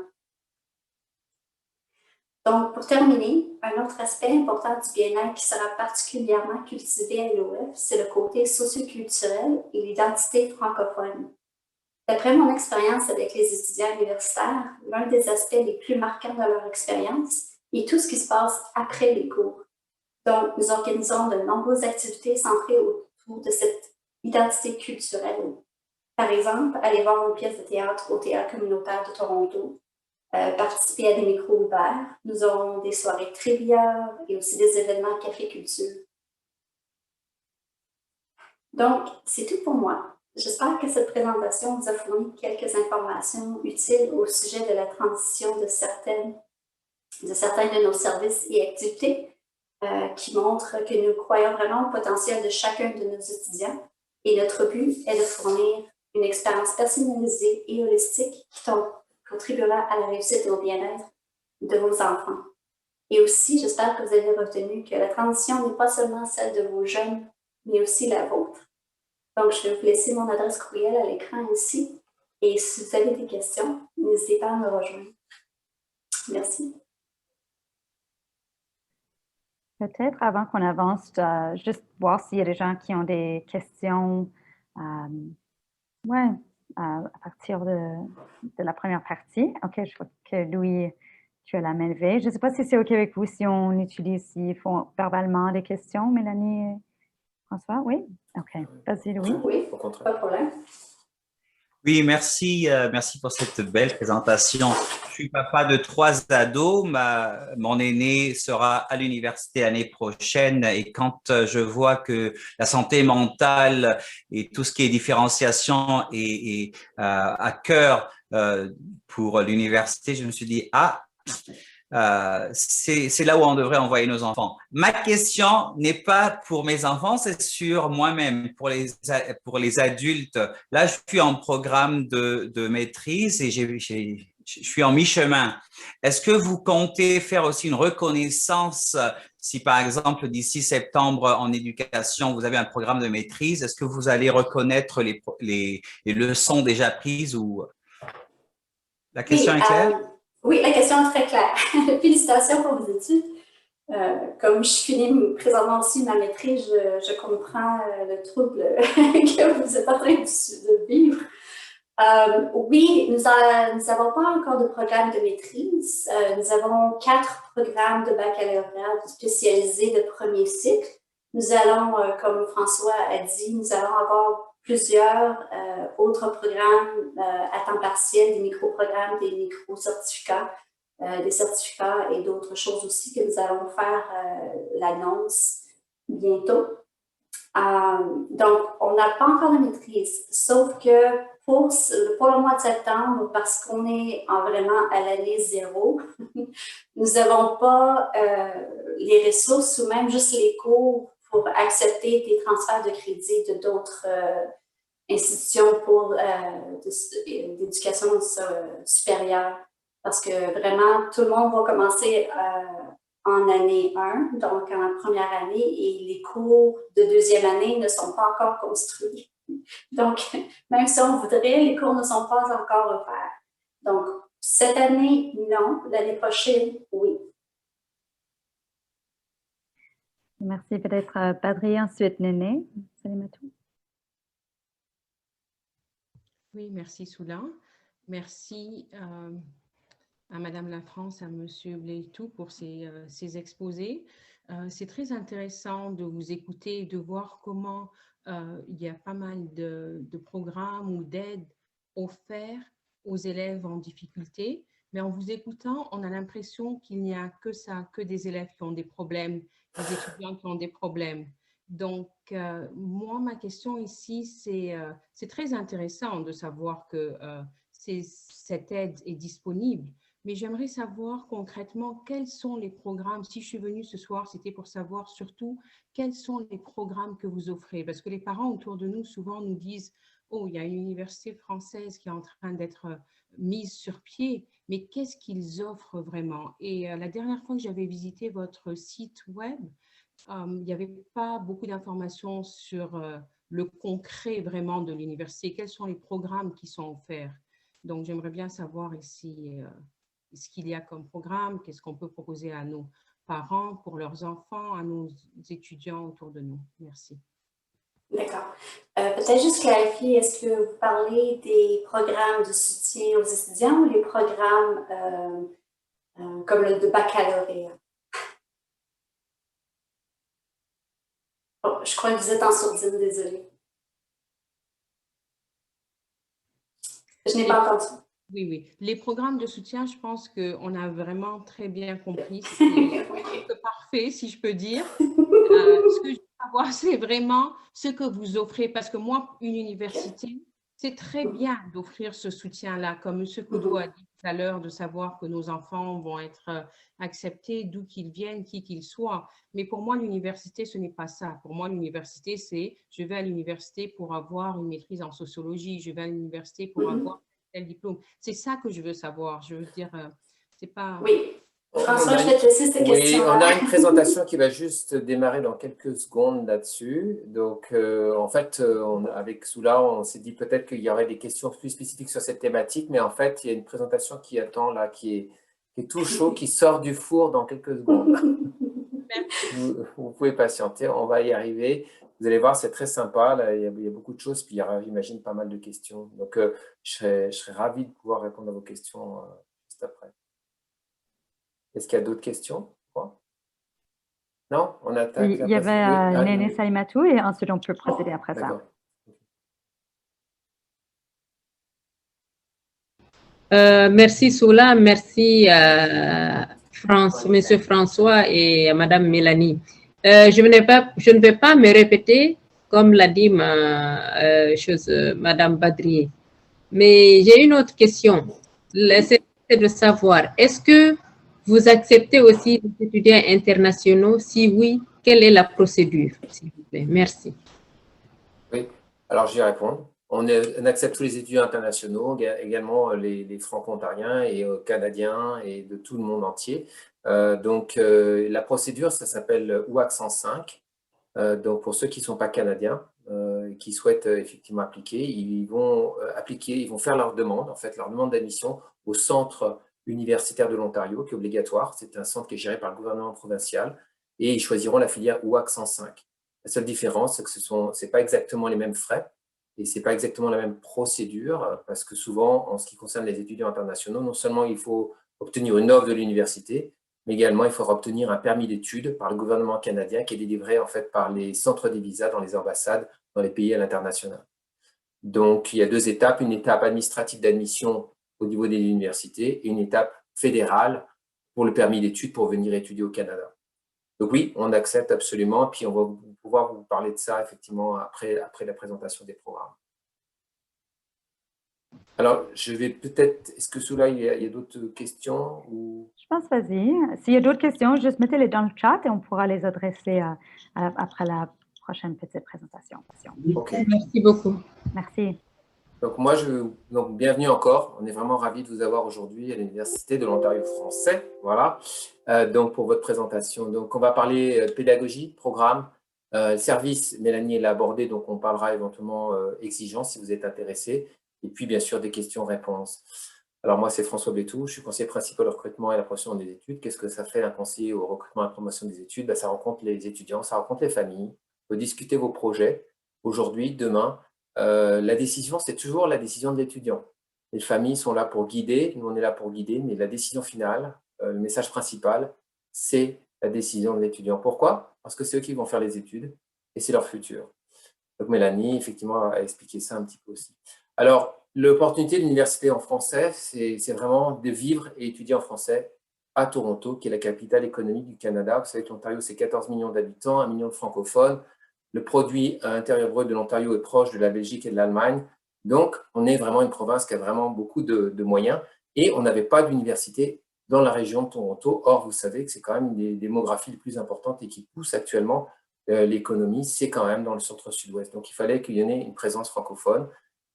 Donc, pour terminer, un autre aspect important du bien-être qui sera particulièrement cultivé à l'UOF, c'est le côté socioculturel et l'identité francophone. D'après mon expérience avec les étudiants universitaires, l'un des aspects les plus marquants de leur expérience est tout ce qui se passe après les cours. Donc, nous organisons de nombreuses activités centrées autour de cette identité culturelle. Par exemple, aller voir une pièce de théâtre au Théâtre communautaire de Toronto, participer à des micros ouverts. Nous aurons des soirées trivia et aussi des événements café-culture. Donc, c'est tout pour moi. J'espère que cette présentation vous a fourni quelques informations utiles au sujet de la transition de certains de nos services et activités qui montrent que nous croyons vraiment au potentiel de chacun de nos étudiants et notre but est de fournir une expérience personnalisée et holistique qui contribuera à la réussite et au bien-être de vos enfants. Et aussi, j'espère que vous avez retenu que la transition n'est pas seulement celle de vos jeunes, mais aussi la vôtre. Donc, je vais vous laisser mon adresse courriel à l'écran ici. Et si vous avez des questions, n'hésitez pas à me rejoindre. Merci. Peut-être avant qu'on avance, juste voir s'il y a des gens qui ont des questions à partir de la première partie. OK, je vois que Louis, tu as la main levée. Je ne sais pas si c'est OK avec vous si on utilise, s'ils font verbalement des questions. Mélanie, François, oui? OK, vas-y Louis. Oui, pas de problème. Oui, merci, merci pour cette belle présentation. Je suis papa de 3 ados. Mon aîné sera à l'université l'année prochaine et quand je vois que la santé mentale et tout ce qui est différenciation est à cœur pour l'université, je me suis dit, c'est là où on devrait envoyer nos enfants. Ma question n'est pas pour mes enfants, c'est sur moi-même, pour les adultes. Là, je suis en programme de maîtrise et je suis en mi-chemin. Est-ce que vous comptez faire aussi une reconnaissance si, par exemple, d'ici septembre en éducation, vous avez un programme de maîtrise, est-ce que vous allez reconnaître les leçons déjà prises ou… La question est claire? Oui, la question est très claire. Félicitations pour vos études. Comme je finis présentement aussi ma maîtrise, je comprends le trouble que vous êtes en train de vivre. Oui, nous n'avons pas encore de programme de maîtrise. Nous avons 4 programmes de baccalauréat spécialisés de premier cycle. Nous allons, comme François a dit, nous allons avoir plusieurs autres programmes à temps partiel, des micro-programmes, des micro-certificats, des certificats et d'autres choses aussi que nous allons faire l'annonce bientôt. Donc, on n'a pas encore de maîtrise, sauf que pour le mois de septembre, parce qu'on est vraiment à l'année 0, nous n'avons pas les ressources ou même juste les cours pour accepter des transferts de crédit de d'autres institutions pour d'éducation supérieure. Parce que vraiment, tout le monde va commencer en année 1, donc en première année, et les cours de deuxième année ne sont pas encore construits. Donc, même si on voudrait, les cours ne sont pas encore offerts. Donc, cette année, non. L'année prochaine, oui. Merci. Peut-être Badri, ensuite Néné. Salimatou. Oui, merci Soula. Merci à Madame La France, à Monsieur Bleitou pour ces exposés. C'est très intéressant de vous écouter et de voir comment il y a pas mal de programmes ou d'aides offerts aux élèves en difficulté. Mais en vous écoutant, on a l'impression qu'il n'y a que ça, que des élèves qui ont des problèmes, des étudiants qui ont des problèmes. Donc, moi, ma question ici, c'est très intéressant de savoir que cette aide est disponible, mais j'aimerais savoir concrètement quels sont les programmes. Si je suis venue ce soir, c'était pour savoir surtout quels sont les programmes que vous offrez, parce que les parents autour de nous souvent nous disent « Oh, il y a une université française qui est en train d'être mise sur pied, mais qu'est-ce qu'ils offrent vraiment ?» Et la dernière fois que j'avais visité votre site web, il n'y avait pas beaucoup d'informations sur le concret vraiment de l'université. Quels sont les programmes qui sont offerts? Donc, j'aimerais bien savoir ici ce qu'il y a comme programme, qu'est-ce qu'on peut proposer à nos parents, pour leurs enfants, à nos étudiants autour de nous. Merci. D'accord. Peut-être juste clarifier, est-ce que vous parlez des programmes de soutien aux étudiants ou les programmes comme le de baccalauréat? Oh, je crois que vous êtes en sourdine, désolée. Je n'ai pas entendu. Oui, oui. Les programmes de soutien, je pense qu'on a vraiment très bien compris. C'est parfait, si je peux dire. Ce que je veux savoir, c'est vraiment ce que vous offrez. Parce que moi, une université, c'est très bien d'offrir ce soutien-là, comme M. Koudou a dit tout à l'heure, de savoir que nos enfants vont être acceptés d'où qu'ils viennent, qui qu'ils soient. Mais pour moi, l'université, ce n'est pas ça. Pour moi, l'université, c'est je vais à l'université pour avoir une maîtrise en sociologie, je vais à l'université pour avoir tel diplôme. C'est ça que je veux savoir. Je veux dire, c'est pas… Oui. François, je vais te laisser cette question. Oui, on a une présentation qui va juste démarrer dans quelques secondes là-dessus. Donc, en fait, avec Soula, on s'est dit peut-être qu'il y aurait des questions plus spécifiques sur cette thématique, mais en fait, il y a une présentation qui attend là, qui est tout chaud, qui sort du four dans quelques secondes. Vous pouvez patienter, on va y arriver. Vous allez voir, c'est très sympa. Là, il y a beaucoup de choses, puis il y aura, j'imagine, pas mal de questions. Donc, je serais ravi de pouvoir répondre à vos questions juste après. Est-ce qu'il y a d'autres questions? Non? On attaque. Il y avait Néné Salimatou et ensuite on peut procéder après ça. Merci Soula, merci Monsieur François et Madame Mélanie. Je ne vais pas me répéter comme l'a dit Madame Badrier, mais j'ai une autre question. C'est de savoir, est-ce que vous acceptez aussi les étudiants internationaux? Si oui, quelle est la procédure, s'il vous plaît? Merci. Oui, alors j'y réponds. On accepte tous les étudiants internationaux, également les franco-ontariens et canadiens et de tout le monde entier. Donc, la procédure, ça s'appelle UAC 105. Donc, pour ceux qui ne sont pas canadiens, qui souhaitent effectivement appliquer, ils vont faire leur demande, en fait, leur demande d'admission au centre universitaire de l'Ontario, qui est obligatoire. C'est un centre qui est géré par le gouvernement provincial et ils choisiront la filière UAC 105. La seule différence, c'est que ce n'est pas exactement les mêmes frais et ce n'est pas exactement la même procédure parce que souvent, en ce qui concerne les étudiants internationaux, non seulement il faut obtenir une offre de l'université, mais également il faudra obtenir un permis d'études par le gouvernement canadien qui est délivré en fait par les centres des visas dans les ambassades dans les pays à l'international. Donc, il y a deux étapes, une étape administrative d'admission au niveau des universités et une étape fédérale pour le permis d'études pour venir étudier au Canada. Donc oui, on accepte absolument, puis on va pouvoir vous parler de ça effectivement après la présentation des programmes. Alors, je vais peut-être, est-ce que Soula, il y a d'autres questions ou… Je pense, vas-y. S'il y a d'autres questions, juste mettez-les dans le chat et on pourra les adresser après la prochaine petite présentation. Okay. Merci beaucoup. Merci. Donc moi, donc bienvenue encore. On est vraiment ravis de vous avoir aujourd'hui à l'Université de l'Ontario français. Voilà. Donc pour votre présentation. Donc on va parler pédagogie, programme, service. Mélanie l'a abordé, donc on parlera éventuellement exigence si vous êtes intéressé. Et puis bien sûr des questions-réponses. Alors moi, c'est François Blétou. Je suis conseiller principal au recrutement et à la promotion des études. Qu'est-ce que ça fait un conseiller au recrutement et à la promotion des études? Ben, ça rencontre les étudiants, ça rencontre les familles. On peut discuter vos projets aujourd'hui, demain. La décision, c'est toujours la décision de l'étudiant. Les familles sont là pour guider, nous on est là pour guider, mais la décision finale, le message principal, c'est la décision de l'étudiant. Pourquoi? Parce que c'est eux qui vont faire les études et c'est leur futur. Donc Mélanie, effectivement, a expliqué ça un petit peu aussi. Alors, l'opportunité de l'université en français, c'est vraiment de vivre et étudier en français à Toronto, qui est la capitale économique du Canada. Vous savez que l'Ontario, c'est 14 millions d'habitants, 1 million de francophones. Le produit intérieur brut de l'Ontario est proche de la Belgique et de l'Allemagne. Donc, on est vraiment une province qui a vraiment beaucoup de moyens. Et on n'avait pas d'université dans la région de Toronto. Or, vous savez que c'est quand même une des démographies les plus importantes et qui pousse actuellement l'économie. C'est quand même dans le centre-sud-ouest. Donc, il fallait qu'il y en ait une présence francophone.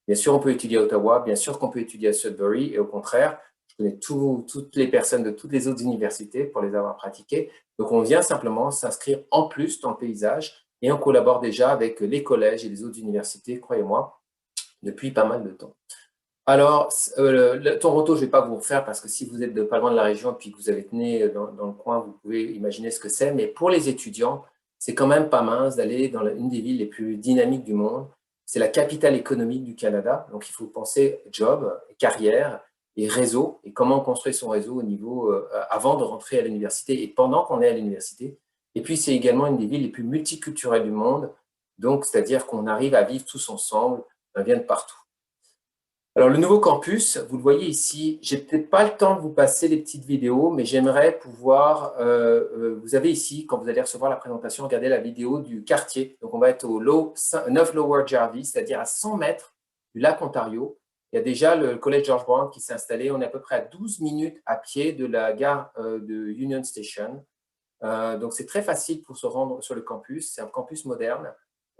Bien sûr, on peut étudier à Ottawa. Bien sûr qu'on peut étudier à Sudbury. Et au contraire, je connais toutes les personnes de toutes les autres universités pour les avoir pratiquées. Donc, on vient simplement s'inscrire en plus dans le paysage. Et on collabore déjà avec les collèges et les autres universités, croyez-moi, depuis pas mal de temps. Alors, Toronto, je ne vais pas vous refaire parce que si vous êtes pas loin de la région et puis que vous avez né dans le coin, vous pouvez imaginer ce que c'est. Mais pour les étudiants, c'est quand même pas mince d'aller dans une des villes les plus dynamiques du monde. C'est la capitale économique du Canada, donc il faut penser job, carrière et réseau, et comment construire son réseau au niveau avant de rentrer à l'université et pendant qu'on est à l'université. Et puis, c'est également une des villes les plus multiculturelles du monde, donc c'est-à-dire qu'on arrive à vivre tous ensemble, on vient de partout. Alors, le nouveau campus, vous le voyez ici, j'ai peut-être pas le temps de vous passer les petites vidéos, mais j'aimerais pouvoir, vous avez ici, quand vous allez recevoir la présentation, regardez la vidéo du quartier. Donc, on va être au 9 Lower Jarvis, c'est-à-dire à 100 mètres du lac Ontario. Il y a déjà le collège George Brown qui s'est installé. On est à peu près à 12 minutes à pied de la gare de Union Station. Donc, c'est très facile pour se rendre sur le campus. C'est un campus moderne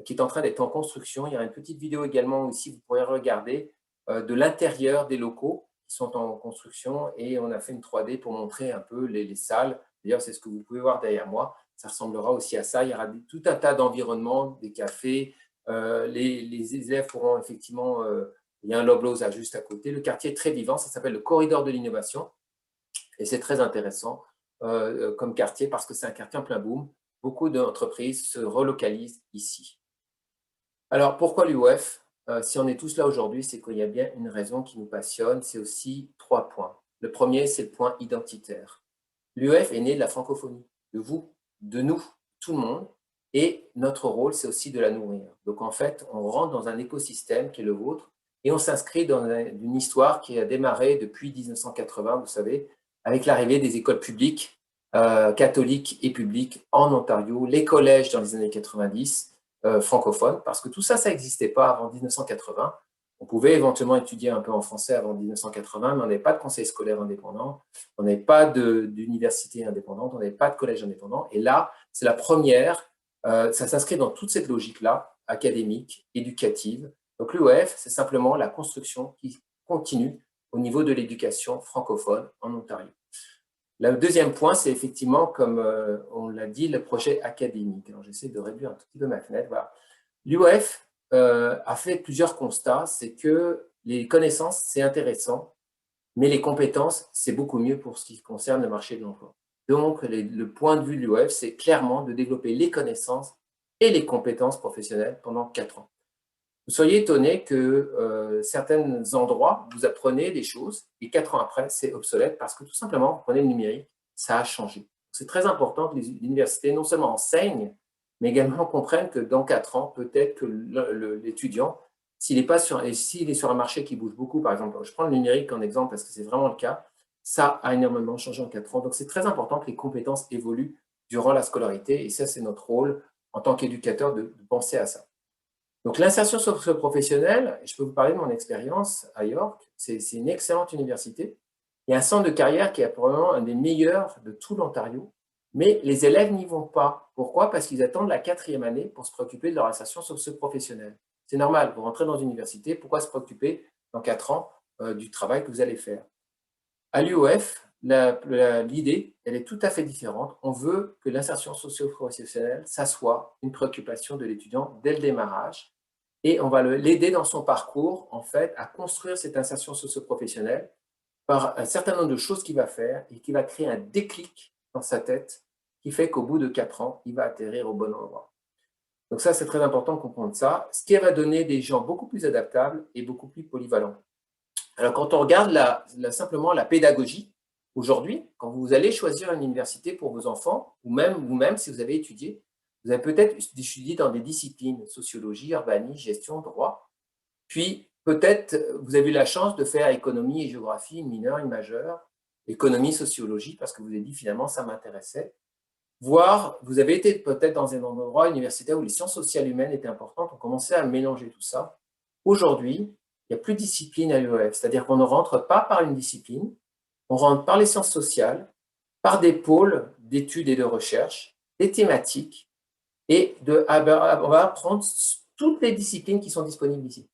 qui est en train d'être en construction. Il y a une petite vidéo également ici, vous pourrez regarder, de l'intérieur des locaux qui sont en construction, et on a fait une 3D pour montrer un peu les salles. D'ailleurs, c'est ce que vous pouvez voir derrière moi. Ça ressemblera aussi à ça. Il y aura tout un tas d'environnements, des cafés. Les élèves pourront effectivement… il y a un Loblaws juste à côté. Le quartier est très vivant. Ça s'appelle le corridor de l'innovation. Et c'est très intéressant comme quartier parce que c'est un quartier en plein boom. Beaucoup d'entreprises se relocalisent ici. Alors, pourquoi l'UOF ? Si on est tous là aujourd'hui, c'est qu'il y a bien une raison qui nous passionne. C'est aussi 3 points. Le premier, c'est le point identitaire. L'UOF est né de la francophonie, de vous, de nous, tout le monde. Et notre rôle, c'est aussi de la nourrir. Donc, en fait, on rentre dans un écosystème qui est le vôtre et on s'inscrit dans une histoire qui a démarré depuis 1980, vous savez, avec l'arrivée des écoles publiques, catholiques et publiques en Ontario, les collèges dans les années 90, francophones, parce que tout ça, ça n'existait pas avant 1980. On pouvait éventuellement étudier un peu en français avant 1980, mais on n'avait pas de conseil scolaire indépendant, on n'avait pas d'université indépendante, on n'avait pas de collège indépendant. Et là, c'est la première, ça s'inscrit dans toute cette logique-là, académique, éducative. Donc l'UOF, c'est simplement la construction qui continue au niveau de l'éducation francophone en Ontario. Le deuxième point, c'est effectivement, comme on l'a dit, le projet académique. Alors, j'essaie de réduire un tout petit peu ma fenêtre. Voilà. L'UOF a fait plusieurs constats. C'est que les connaissances, c'est intéressant, mais les compétences, c'est beaucoup mieux pour ce qui concerne le marché de l'emploi. Donc, le point de vue de l'UOF, c'est clairement de développer les connaissances et les compétences professionnelles pendant 4 ans. Vous seriez étonné que certains endroits, vous apprenez des choses et 4 ans après, c'est obsolète parce que tout simplement, vous prenez le numérique, ça a changé. C'est très important que les universités non seulement enseignent, mais également comprennent que dans 4 ans, peut-être que l'étudiant, s'il est sur un marché qui bouge beaucoup, par exemple, je prends le numérique en exemple parce que c'est vraiment le cas, ça a énormément changé en 4 ans. Donc, c'est très important que les compétences évoluent durant la scolarité et ça, c'est notre rôle en tant qu'éducateur de penser à ça. Donc, l'insertion socio-professionnelle, je peux vous parler de mon expérience à York, c'est une excellente université. Il y a un centre de carrière qui est probablement un des meilleurs de tout l'Ontario, mais les élèves n'y vont pas. Pourquoi ? Parce qu'ils attendent la 4e année pour se préoccuper de leur insertion socio-professionnelle. C'est normal, vous rentrez dans une université, pourquoi se préoccuper dans 4 ans du travail que vous allez faire ? À l'UOF, l'idée, elle est tout à fait différente. On veut que l'insertion socio-professionnelle, ça soit une préoccupation de l'étudiant dès le démarrage. Et on va l'aider dans son parcours, en fait, à construire cette insertion socio-professionnelle par un certain nombre de choses qu'il va faire et qui va créer un déclic dans sa tête qui fait qu'au bout de 4 ans, il va atterrir au bon endroit. Donc ça, c'est très important de comprendre ça, ce qui va donner des gens beaucoup plus adaptables et beaucoup plus polyvalents. Alors, quand on regarde simplement la pédagogie, aujourd'hui, quand vous allez choisir une université pour vos enfants, ou même vous-même, si vous avez étudié, vous avez peut-être étudié dans des disciplines, sociologie, urbanisme, gestion, droit. Puis, peut-être, vous avez eu la chance de faire économie et géographie, une mineure, une majeure, économie, sociologie, parce que vous avez dit finalement, ça m'intéressait. Voire, vous avez été peut-être dans un endroit universitaire où les sciences sociales humaines étaient importantes, on commençait à mélanger tout ça. Aujourd'hui, il n'y a plus de discipline à l'UOF, c'est-à-dire qu'on ne rentre pas par une discipline, on rentre par les sciences sociales, par des pôles d'études et de recherche, des thématiques, et on va apprendre toutes les disciplines qui sont disponibles ici.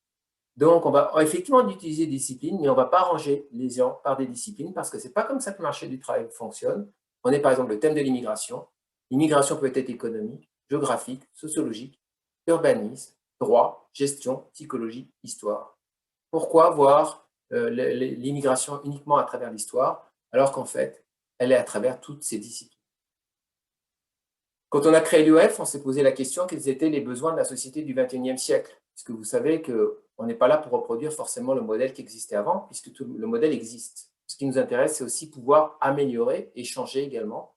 Donc, on va effectivement utiliser des disciplines, mais on ne va pas ranger les gens par des disciplines parce que ce n'est pas comme ça que le marché du travail fonctionne. On est par exemple le thème de l'immigration. L'immigration peut être économique, géographique, sociologique, urbanisme, droit, gestion, psychologie, histoire. Pourquoi voir l'immigration uniquement à travers l'histoire alors qu'en fait, elle est à travers toutes ces disciplines? Quand on a créé l'UEF, on s'est posé la question quels étaient les besoins de la société du XXIe siècle. Puisque vous savez qu'on n'est pas là pour reproduire forcément le modèle qui existait avant, puisque le modèle existe. Ce qui nous intéresse, c'est aussi pouvoir améliorer et changer également,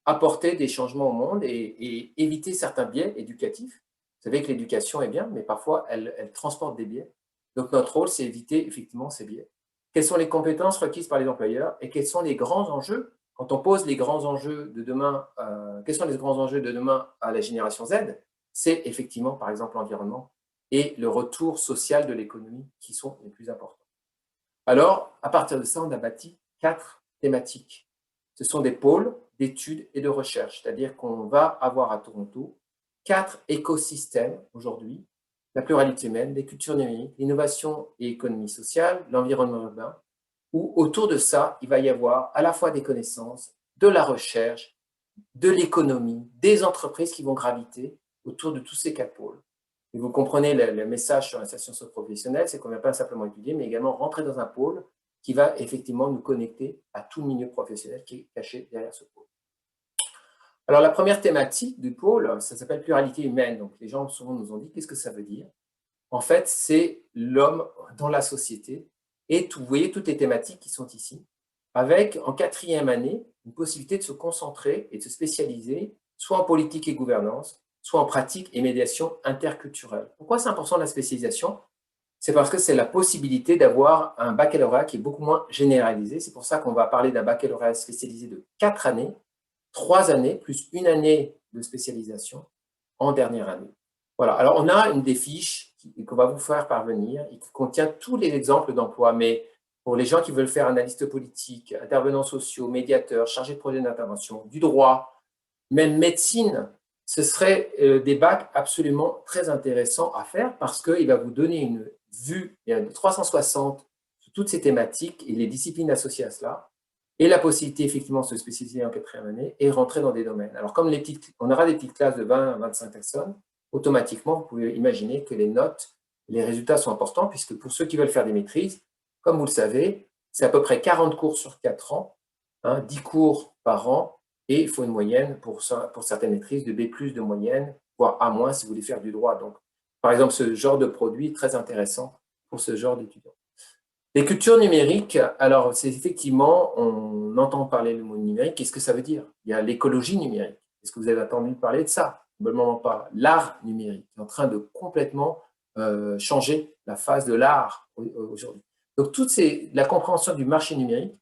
apporter des changements au monde et éviter certains biais éducatifs. Vous savez que l'éducation est bien, mais parfois, elle transporte des biais. Donc, notre rôle, c'est éviter effectivement ces biais. Quelles sont les compétences requises par les employeurs et quels sont les grands enjeux? Quand on pose les grands enjeux de demain, quels sont les grands enjeux de demain à la génération Z? C'est effectivement, par exemple, l'environnement et le retour social de l'économie qui sont les plus importants. Alors, à partir de ça, on a bâti 4 thématiques. Ce sont des pôles d'études et de recherche, c'est-à-dire qu'on va avoir à Toronto 4 écosystèmes aujourd'hui: la pluralité humaine, les cultures numériques, l'innovation et économie sociale, l'environnement urbain, où autour de ça, il va y avoir à la fois des connaissances, de la recherche, de l'économie, des entreprises qui vont graviter autour de tous ces 4 pôles. Et vous comprenez le message sur l'insertion socio-professionnelle, c'est qu'on ne va pas simplement étudier, mais également rentrer dans un pôle qui va effectivement nous connecter à tout le milieu professionnel qui est caché derrière ce pôle. Alors, la première thématique du pôle, ça s'appelle pluralité humaine. Donc, les gens souvent nous ont dit, qu'est-ce que ça veut dire? En fait, c'est l'homme dans la société. Et vous voyez toutes les thématiques qui sont ici, avec en 4e année, une possibilité de se concentrer et de se spécialiser, soit en politique et gouvernance, soit en pratique et médiation interculturelle. Pourquoi c'est important la spécialisation? C'est parce que c'est la possibilité d'avoir un baccalauréat qui est beaucoup moins généralisé. C'est pour ça qu'on va parler d'un baccalauréat spécialisé de 4 années, 3 années, plus 1 année de spécialisation en dernière année. Voilà, alors on a une des fiches qu'on va vous faire parvenir et qui contient tous les exemples d'emploi, mais pour les gens qui veulent faire analystes politiques, intervenants sociaux, médiateurs, chargés de projet d'intervention, du droit, même médecine, ce serait des bacs absolument très intéressants à faire parce qu'il va vous donner une vue de 360 sur toutes ces thématiques et les disciplines associées à cela, et la possibilité effectivement de se spécialiser en 4e année et rentrer dans des domaines. Alors comme on aura des petites classes de 20 à 25 personnes, automatiquement, vous pouvez imaginer que les notes, les résultats sont importants, puisque pour ceux qui veulent faire des maîtrises, comme vous le savez, c'est à peu près 40 cours sur 4 ans, 10 cours par an, et il faut une moyenne pour certaines maîtrises de B+ de moyenne, voire A- si vous voulez faire du droit. Donc, par exemple, ce genre de produit est très intéressant pour ce genre d'étudiants. Les cultures numériques, alors c'est effectivement, on entend parler le mot numérique, qu'est-ce que ça veut dire? Il y a l'écologie numérique. Est-ce que vous avez entendu parler de ça? Probablement pas. L'art numérique est en train de complètement changer la phase de l'art aujourd'hui. Donc, la compréhension du marché numérique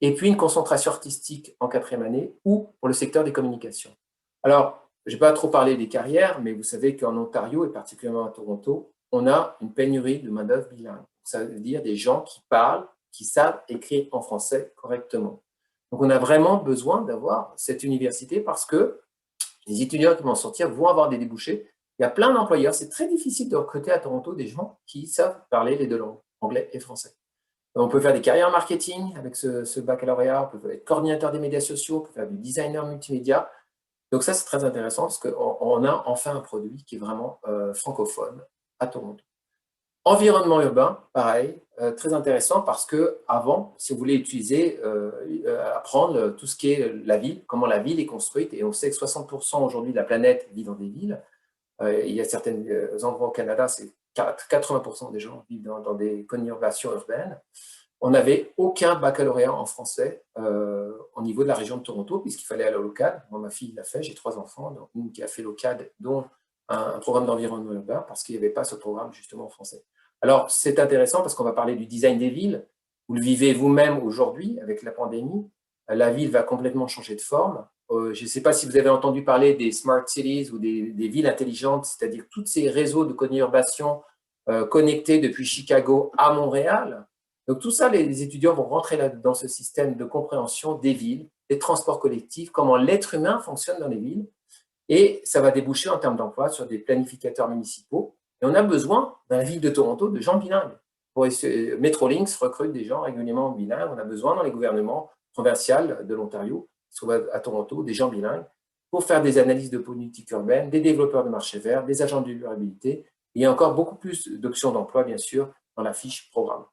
et puis une concentration artistique en 4e année ou pour le secteur des communications. Alors, je n'ai pas trop parlé des carrières, mais vous savez qu'en Ontario et particulièrement à Toronto, on a une pénurie de main-d'œuvre bilingue. Ça veut dire des gens qui parlent, qui savent écrire en français correctement. Donc, on a vraiment besoin d'avoir cette université parce que les étudiants qui vont en sortir vont avoir des débouchés. Il y a plein d'employeurs. C'est très difficile de recruter à Toronto des gens qui savent parler les 2 langues, anglais et français. On peut faire des carrières en marketing avec ce baccalauréat. On peut être coordinateur des médias sociaux, on peut faire du designer multimédia. Donc ça, c'est très intéressant parce qu'on a enfin un produit qui est vraiment francophone à Toronto. Environnement urbain, pareil, très intéressant parce qu'avant, si vous voulez apprendre tout ce qui est la ville, comment la ville est construite, et on sait que 60% aujourd'hui de la planète vit dans des villes. Il y a certains endroits au Canada, c'est 80% des gens vivent dans des conurbations urbaines. On n'avait aucun baccalauréat en français au niveau de la région de Toronto, puisqu'il fallait aller au LOCAD. Moi, ma fille l'a fait, j'ai 3 enfants, donc une qui a fait LOCAD, dont un programme d'environnement urbain, parce qu'il n'y avait pas ce programme justement en français. Alors, c'est intéressant parce qu'on va parler du design des villes. Vous le vivez vous-même aujourd'hui avec la pandémie. La ville va complètement changer de forme. Je ne sais pas si vous avez entendu parler des smart cities ou des villes intelligentes, c'est-à-dire tous ces réseaux de conurbation connectés depuis Chicago à Montréal. Donc tout ça, les étudiants vont rentrer dans ce système de compréhension des villes, des transports collectifs, comment l'être humain fonctionne dans les villes. Et ça va déboucher en termes d'emploi sur des planificateurs municipaux. Et on a besoin, dans la ville de Toronto, de gens bilingues. Metrolinx recrute des gens régulièrement bilingues. On a besoin dans les gouvernements provinciaux de l'Ontario, qui sont à Toronto, des gens bilingues, pour faire des analyses de politique urbaine, des développeurs de marché vert, des agents de durabilité. Et il y a encore beaucoup plus d'options d'emploi, bien sûr, dans la fiche programme.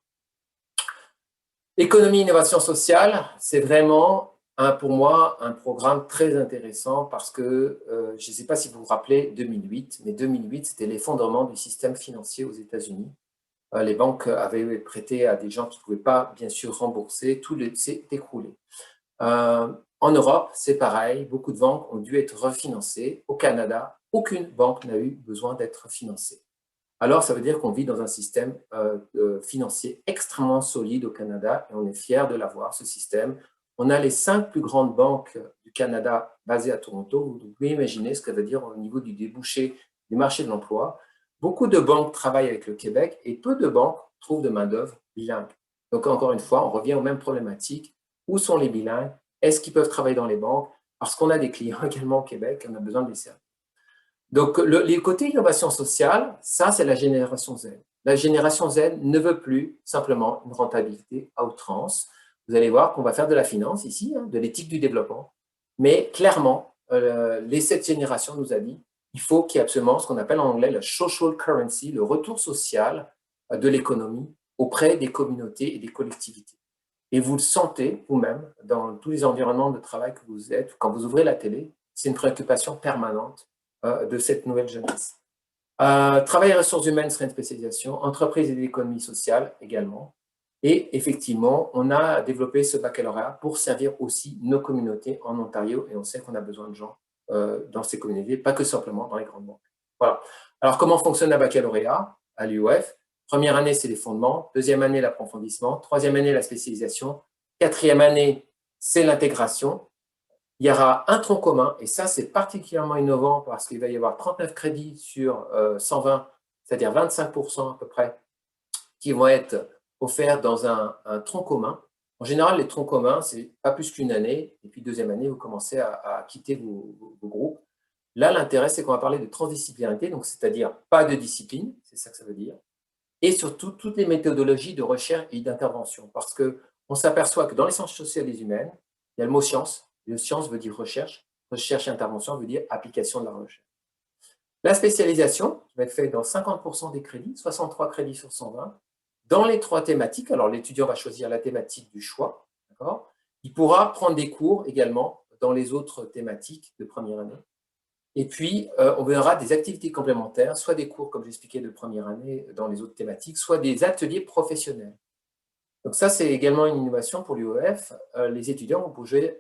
Économie, innovation sociale, c'est vraiment pour moi, un programme très intéressant parce que, je ne sais pas si vous vous rappelez 2008, mais 2008, c'était l'effondrement du système financier aux États-Unis. Les banques avaient prêté à des gens qui ne pouvaient pas, bien sûr, rembourser, tout s'est écroulé. En Europe, c'est pareil, beaucoup de banques ont dû être refinancées. Au Canada, aucune banque n'a eu besoin d'être financée. Alors, ça veut dire qu'on vit dans un système financier extrêmement solide au Canada et on est fiers de l'avoir, ce système. On a les 5 plus grandes banques du Canada basées à Toronto. Vous pouvez imaginer ce que ça veut dire au niveau du débouché du marché de l'emploi. Beaucoup de banques travaillent avec le Québec et peu de banques trouvent de main-d'œuvre bilingue. Donc, encore une fois, on revient aux mêmes problématiques. Où sont les bilingues? Est-ce qu'ils peuvent travailler dans les banques? Parce qu'on a des clients également au Québec, on a besoin de les servir. Donc, les côtés innovation sociale, ça, c'est la génération Z. La génération Z ne veut plus simplement une rentabilité à outrance. Vous allez voir qu'on va faire de la finance ici, de l'éthique du développement. Mais clairement, cette génération nous a dit il faut qu'il y ait absolument ce qu'on appelle en anglais le social currency, le retour social de l'économie auprès des communautés et des collectivités. Et vous le sentez vous-même dans tous les environnements de travail que vous êtes. Quand vous ouvrez la télé, c'est une préoccupation permanente de cette nouvelle jeunesse. Travail et ressources humaines serait une spécialisation, entreprise et l'économie sociale également. Et effectivement, on a développé ce baccalauréat pour servir aussi nos communautés en Ontario et on sait qu'on a besoin de gens dans ces communautés, pas que simplement dans les grandes banques. Voilà. Alors, comment fonctionne un baccalauréat à l'UOF? Première année, c'est les fondements. Deuxième année, l'approfondissement. Troisième année, la spécialisation. Quatrième année, c'est l'intégration. Il y aura un tronc commun, et ça, c'est particulièrement innovant parce qu'il va y avoir 39 crédits sur 120, c'est-à-dire 25% à peu près, qui vont être offerts dans un tronc commun. En général, les troncs communs, c'est pas plus qu'une année, et puis deuxième année, vous commencez à quitter vos groupes. Là, l'intérêt, c'est qu'on va parler de transdisciplinarité, donc c'est-à-dire pas de discipline, c'est ça que ça veut dire, et surtout toutes les méthodologies de recherche et d'intervention, parce qu'on s'aperçoit que dans les sciences sociales et humaines, il y a le mot science. Le science veut dire recherche et intervention veut dire application de la recherche. La spécialisation va être faite dans 50% des crédits, 63 crédits sur 120, dans les 3 thématiques. Alors, l'étudiant va choisir la thématique du choix, d'accord? Il pourra prendre des cours également dans les autres thématiques de première année. Et puis, on verra des activités complémentaires, soit des cours, comme j'expliquais, de première année dans les autres thématiques, soit des ateliers professionnels. Donc ça, c'est également une innovation pour l'UOF. Les étudiants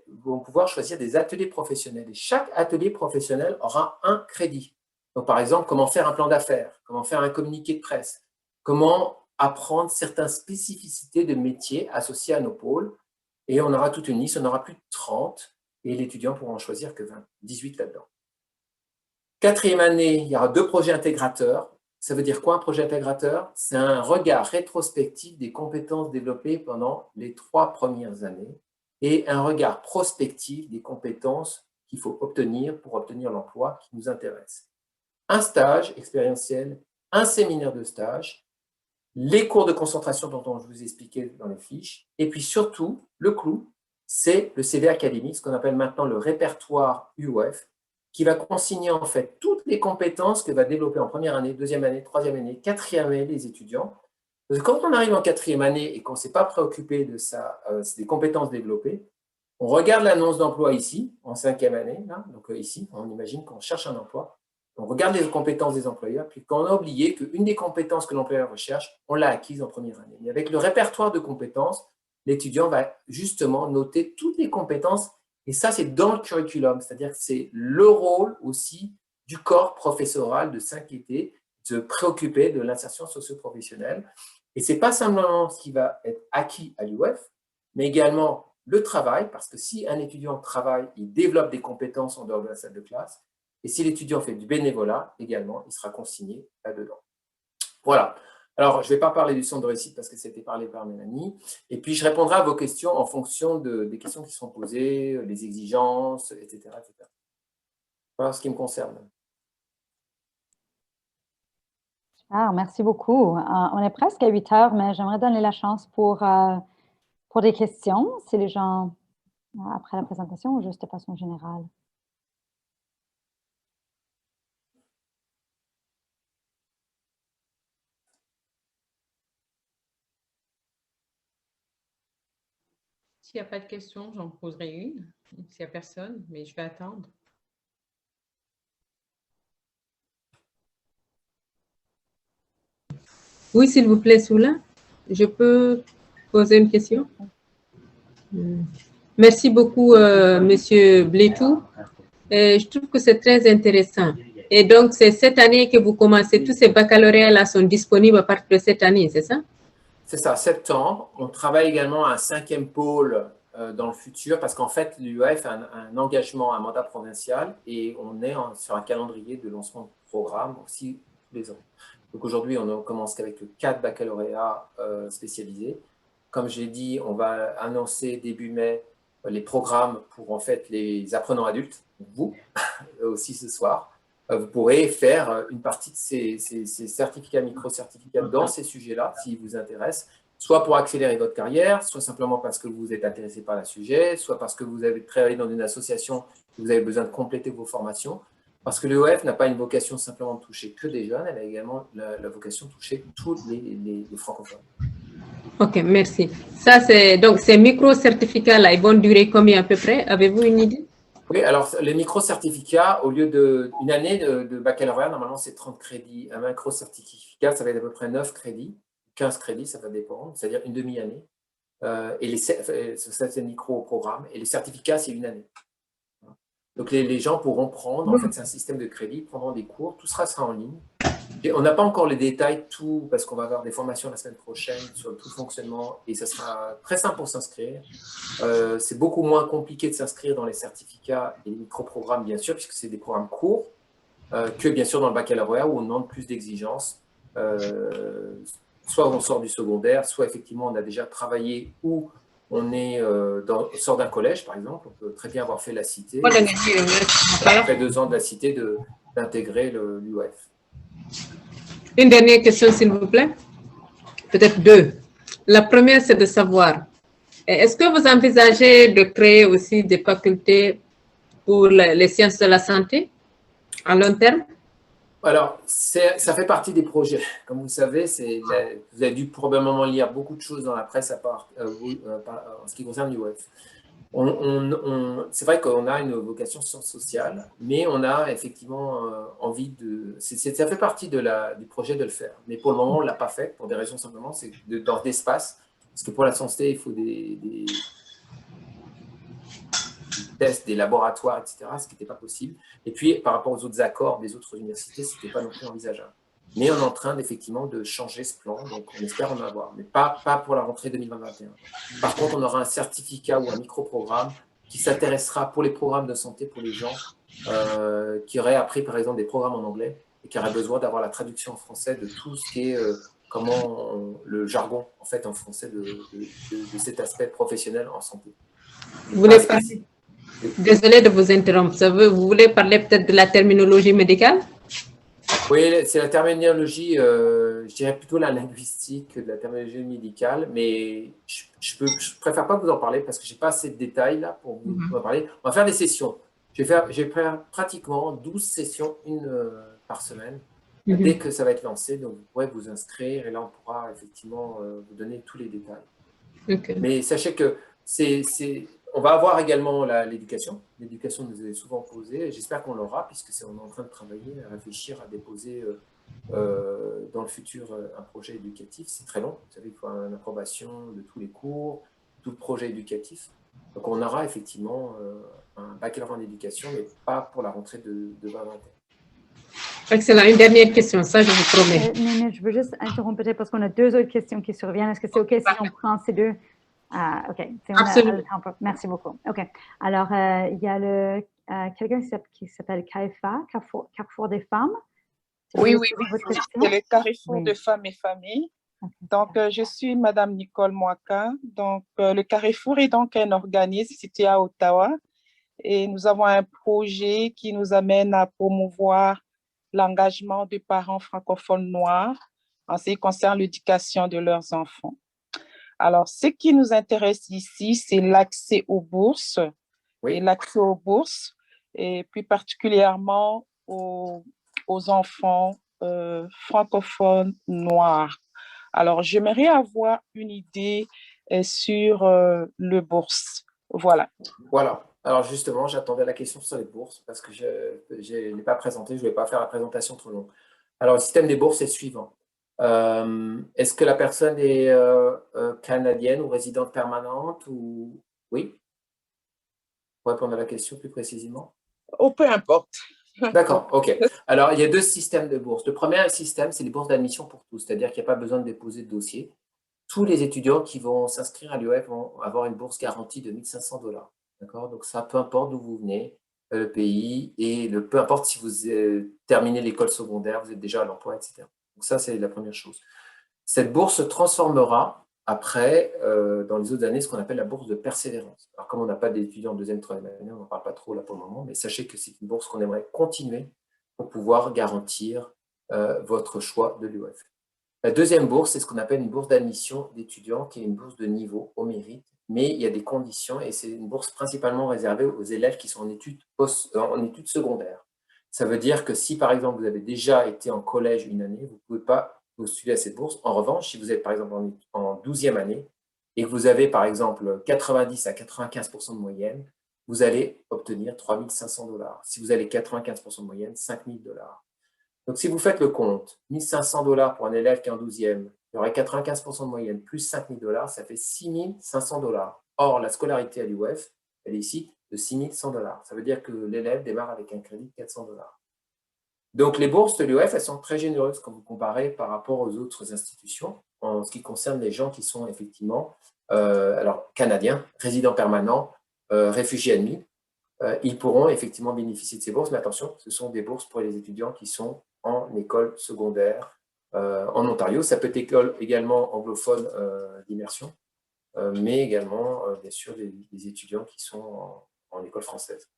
vont pouvoir choisir des ateliers professionnels. Et chaque atelier professionnel aura un crédit. Donc, par exemple, comment faire un plan d'affaires, comment faire un communiqué de presse, comment apprendre certaines spécificités de métiers associés à nos pôles. Et on aura toute une liste, on aura plus de 30, et l'étudiant pourra en choisir que 18 là-dedans. Quatrième année, il y aura 2 projets intégrateurs. Ça veut dire quoi un projet intégrateur? C'est un regard rétrospectif des compétences développées pendant les 3 premières années et un regard prospectif des compétences qu'il faut obtenir pour obtenir l'emploi qui nous intéresse. Un stage expérientiel, un séminaire de stage, les cours de concentration dont je vous ai expliqué dans les fiches, et puis surtout, le clou, c'est le CV académique, ce qu'on appelle maintenant le répertoire UOF, qui va consigner en fait toutes les compétences que va développer en première année, deuxième année, troisième année, quatrième année les étudiants. Parce que quand on arrive en quatrième année et qu'on ne s'est pas préoccupé de ça, des compétences développées, on regarde l'annonce d'emploi ici, en cinquième année, là, donc ici, on imagine qu'on cherche un emploi, on regarde les compétences des employeurs, puis quand on a oublié qu'une des compétences que l'employeur recherche, on l'a acquise en première année. Et avec le répertoire de compétences, l'étudiant va justement noter toutes les compétences. Et ça, c'est dans le curriculum, c'est-à-dire que c'est le rôle aussi du corps professoral de s'inquiéter, de se préoccuper de l'insertion socio-professionnelle. Et ce n'est pas simplement ce qui va être acquis à l'UOF, mais également le travail, parce que si un étudiant travaille, il développe des compétences en dehors de la salle de classe. Et si l'étudiant fait du bénévolat, également, il sera consigné là-dedans. Voilà. Alors, je ne vais pas parler du centre de réussite parce que c'était parlé par Mélanie. Et puis, je répondrai à vos questions en fonction des questions qui sont posées, les exigences, etc., etc. Voilà ce qui me concerne. Ah, merci beaucoup. On est presque à 8 heures, mais j'aimerais donner la chance pour des questions, si les gens, après la présentation ou juste de façon générale. S'il n'y a pas de questions, j'en poserai une. S'il n'y a personne, mais je vais attendre. Oui, s'il vous plaît, Soula, je peux poser une question? Merci beaucoup, Monsieur Blétou. Je trouve que c'est très intéressant. Et donc, c'est cette année que vous commencez, tous ces baccalauréats-là sont disponibles à partir de cette année, c'est ça? C'est ça, septembre. On travaille également à un 5e pôle dans le futur parce qu'en fait, l'UAF a un engagement, un mandat provincial et on est sur un calendrier de lancement de programme aussi tous les ans. Donc aujourd'hui, on ne commence qu'avec 4 baccalauréats spécialisés. Comme j'ai dit, on va annoncer début mai les programmes pour en fait les apprenants adultes, vous aussi ce soir. Vous pourrez faire une partie de ces certificats, micro-certificats dans ces sujets-là, s'ils vous intéressent, soit pour accélérer votre carrière, soit simplement parce que vous êtes intéressé par le sujet, soit parce que vous avez travaillé dans une association et vous avez besoin de compléter vos formations. Parce que l'EOF n'a pas une vocation simplement de toucher que des jeunes, elle a également la vocation de toucher tous les francophones. Ok, merci. Ça, c'est donc ces micro-certificats-là, ils vont durer combien à peu près? Avez-vous une idée? Oui, alors les micro-certificats, au lieu d'une année de baccalauréat, normalement c'est 30 crédits. Un micro-certificat, ça va être à peu près 9 crédits, 15 crédits, ça va dépendre, c'est-à-dire une demi-année. Et ça, c'est un micro-programme. Et les certificats, c'est une année. Donc les gens pourront prendre, en fait c'est un système de crédit, prendront des cours, tout sera en ligne. Et on n'a pas encore les détails, tout, parce qu'on va avoir des formations la semaine prochaine sur tout le fonctionnement et ça sera très simple pour s'inscrire. C'est beaucoup moins compliqué de s'inscrire dans les certificats et les micro-programmes, bien sûr, puisque c'est des programmes courts, que bien sûr dans le baccalauréat où on demande plus d'exigences. Soit on sort du secondaire, soit effectivement on a déjà travaillé ou on est sort d'un collège, par exemple. On peut très bien avoir fait la cité. Après 2 ans de la cité, d'intégrer l'UAF. Une dernière question, s'il vous plaît. Peut-être 2. La première, c'est de savoir, est-ce que vous envisagez de créer aussi des facultés pour les sciences de la santé à long terme? Alors, ça fait partie des projets. Comme vous savez, vous avez dû probablement lire beaucoup de choses dans la presse en ce qui concerne l'UAF. C'est vrai qu'on a une vocation sciences sociales, mais on a effectivement envie de... Ça fait partie du projet de le faire. Mais pour le moment, on ne l'a pas fait, pour des raisons simplement, c'est dans d'espace. Parce que pour la santé, il faut des tests, des laboratoires, etc., ce qui n'était pas possible. Et puis, par rapport aux autres accords des autres universités, ce n'était pas non plus envisageable. Mais on est en train effectivement de changer ce plan, donc on espère en avoir, mais pas pour la rentrée 2021. Par contre, on aura un certificat ou un micro-programme qui s'intéressera pour les programmes de santé pour les gens qui auraient appris par exemple des programmes en anglais et qui auraient besoin d'avoir la traduction en français de tout ce qui est le jargon en fait en français de cet aspect professionnel en santé. Vous voulez parler? Désolée de vous interrompre. Vous voulez parler peut-être de la terminologie médicale? Oui, c'est la terminologie, je dirais plutôt la linguistique que de la terminologie médicale, mais je préfère pas vous en parler parce que je n'ai pas assez de détails là pour vous en parler. On va faire des sessions. Je vais faire pratiquement 12 sessions, une par semaine, dès que ça va être lancé. Donc, vous pourrez vous inscrire et là, on pourra effectivement vous donner tous les détails. Okay. Mais sachez que on va avoir également l'éducation. L'éducation nous est souvent posée. J'espère qu'on l'aura, puisque on est en train de travailler, à réfléchir, à déposer dans le futur un projet éducatif. C'est très long. Vous savez, il faut une approbation de tous les cours, tout le projet éducatif. Donc, on aura effectivement un baccalauréat en éducation, mais pas pour la rentrée de 2021. Excellent. Une dernière question, ça, je vous promets. Néné, je veux juste interrompre peut-être parce qu'on a 2 autres questions qui surviennent. Est-ce que c'est OK si on prend ces 2? OK. Absolument. Merci beaucoup. OK. Alors, il y a quelqu'un qui s'appelle CAIFA, Carrefour des femmes. Oui, c'est le Carrefour de femmes et familles. Okay. Donc, je suis Madame Nicole Moaka. Donc, le Carrefour est donc un organisme situé à Ottawa et nous avons un projet qui nous amène à promouvoir l'engagement de parents francophones noirs en ce qui concerne l'éducation de leurs enfants. Alors, ce qui nous intéresse ici, c'est l'accès aux bourses, et l'accès aux bourses, et plus particulièrement aux enfants francophones noirs. Alors, j'aimerais avoir une idée sur le bourse. Voilà. Voilà. Alors justement, j'attendais la question sur les bourses parce que je ne l'ai pas présenté, je ne vais pas faire la présentation trop longue. Alors, le système des bourses est le suivant. Est-ce que la personne est canadienne ou résidente permanente ou... Oui? Pour répondre à la question plus précisément. Oh, peu importe. D'accord, ok. Alors, il y a deux systèmes de bourses. Le premier système, c'est les bourses d'admission pour tous, c'est-à-dire qu'il n'y a pas besoin de déposer de dossier. Tous les étudiants qui vont s'inscrire à l'UF vont avoir une bourse garantie de 1 500 $. D'accord? Donc, ça, peu importe d'où vous venez, le pays, et peu importe si vous terminez l'école secondaire, vous êtes déjà à l'emploi, etc. Donc, ça, c'est la première chose. Cette bourse se transformera après, dans les autres années, ce qu'on appelle la bourse de persévérance. Alors, comme on n'a pas d'étudiants en deuxième, troisième année, on n'en parle pas trop là pour le moment, mais sachez que c'est une bourse qu'on aimerait continuer pour pouvoir garantir votre choix de l'UF. La deuxième bourse, c'est ce qu'on appelle une bourse d'admission d'étudiants, qui est une bourse de niveau au mérite, mais il y a des conditions et c'est une bourse principalement réservée aux élèves qui sont en études secondaires. Ça veut dire que si, par exemple, vous avez déjà été en collège une année, vous ne pouvez pas postuler à cette bourse. En revanche, si vous êtes, par exemple, en 12e année et que vous avez, par exemple, 90 à 95% de moyenne, vous allez obtenir 3 500 $. Si vous avez 95% de moyenne, 5 000 $. Donc, si vous faites le compte, 1 500 $ pour un élève qui est en 12e, il y aurait 95% de moyenne, plus 5 000 $, ça fait 6 500 $. Or, la scolarité à l'UF, elle est ici de 6 100 $. Ça veut dire que l'élève démarre avec un crédit de 400 $. Donc, les bourses de l'UF, elles sont très généreuses quand vous comparez par rapport aux autres institutions, en ce qui concerne les gens qui sont effectivement alors, canadiens, résidents permanents, réfugiés admis. Ils pourront effectivement bénéficier de ces bourses, mais attention, ce sont des bourses pour les étudiants qui sont en école secondaire en Ontario. Ça peut être également anglophone d'immersion, mais également, bien sûr, des étudiants qui sont en école française.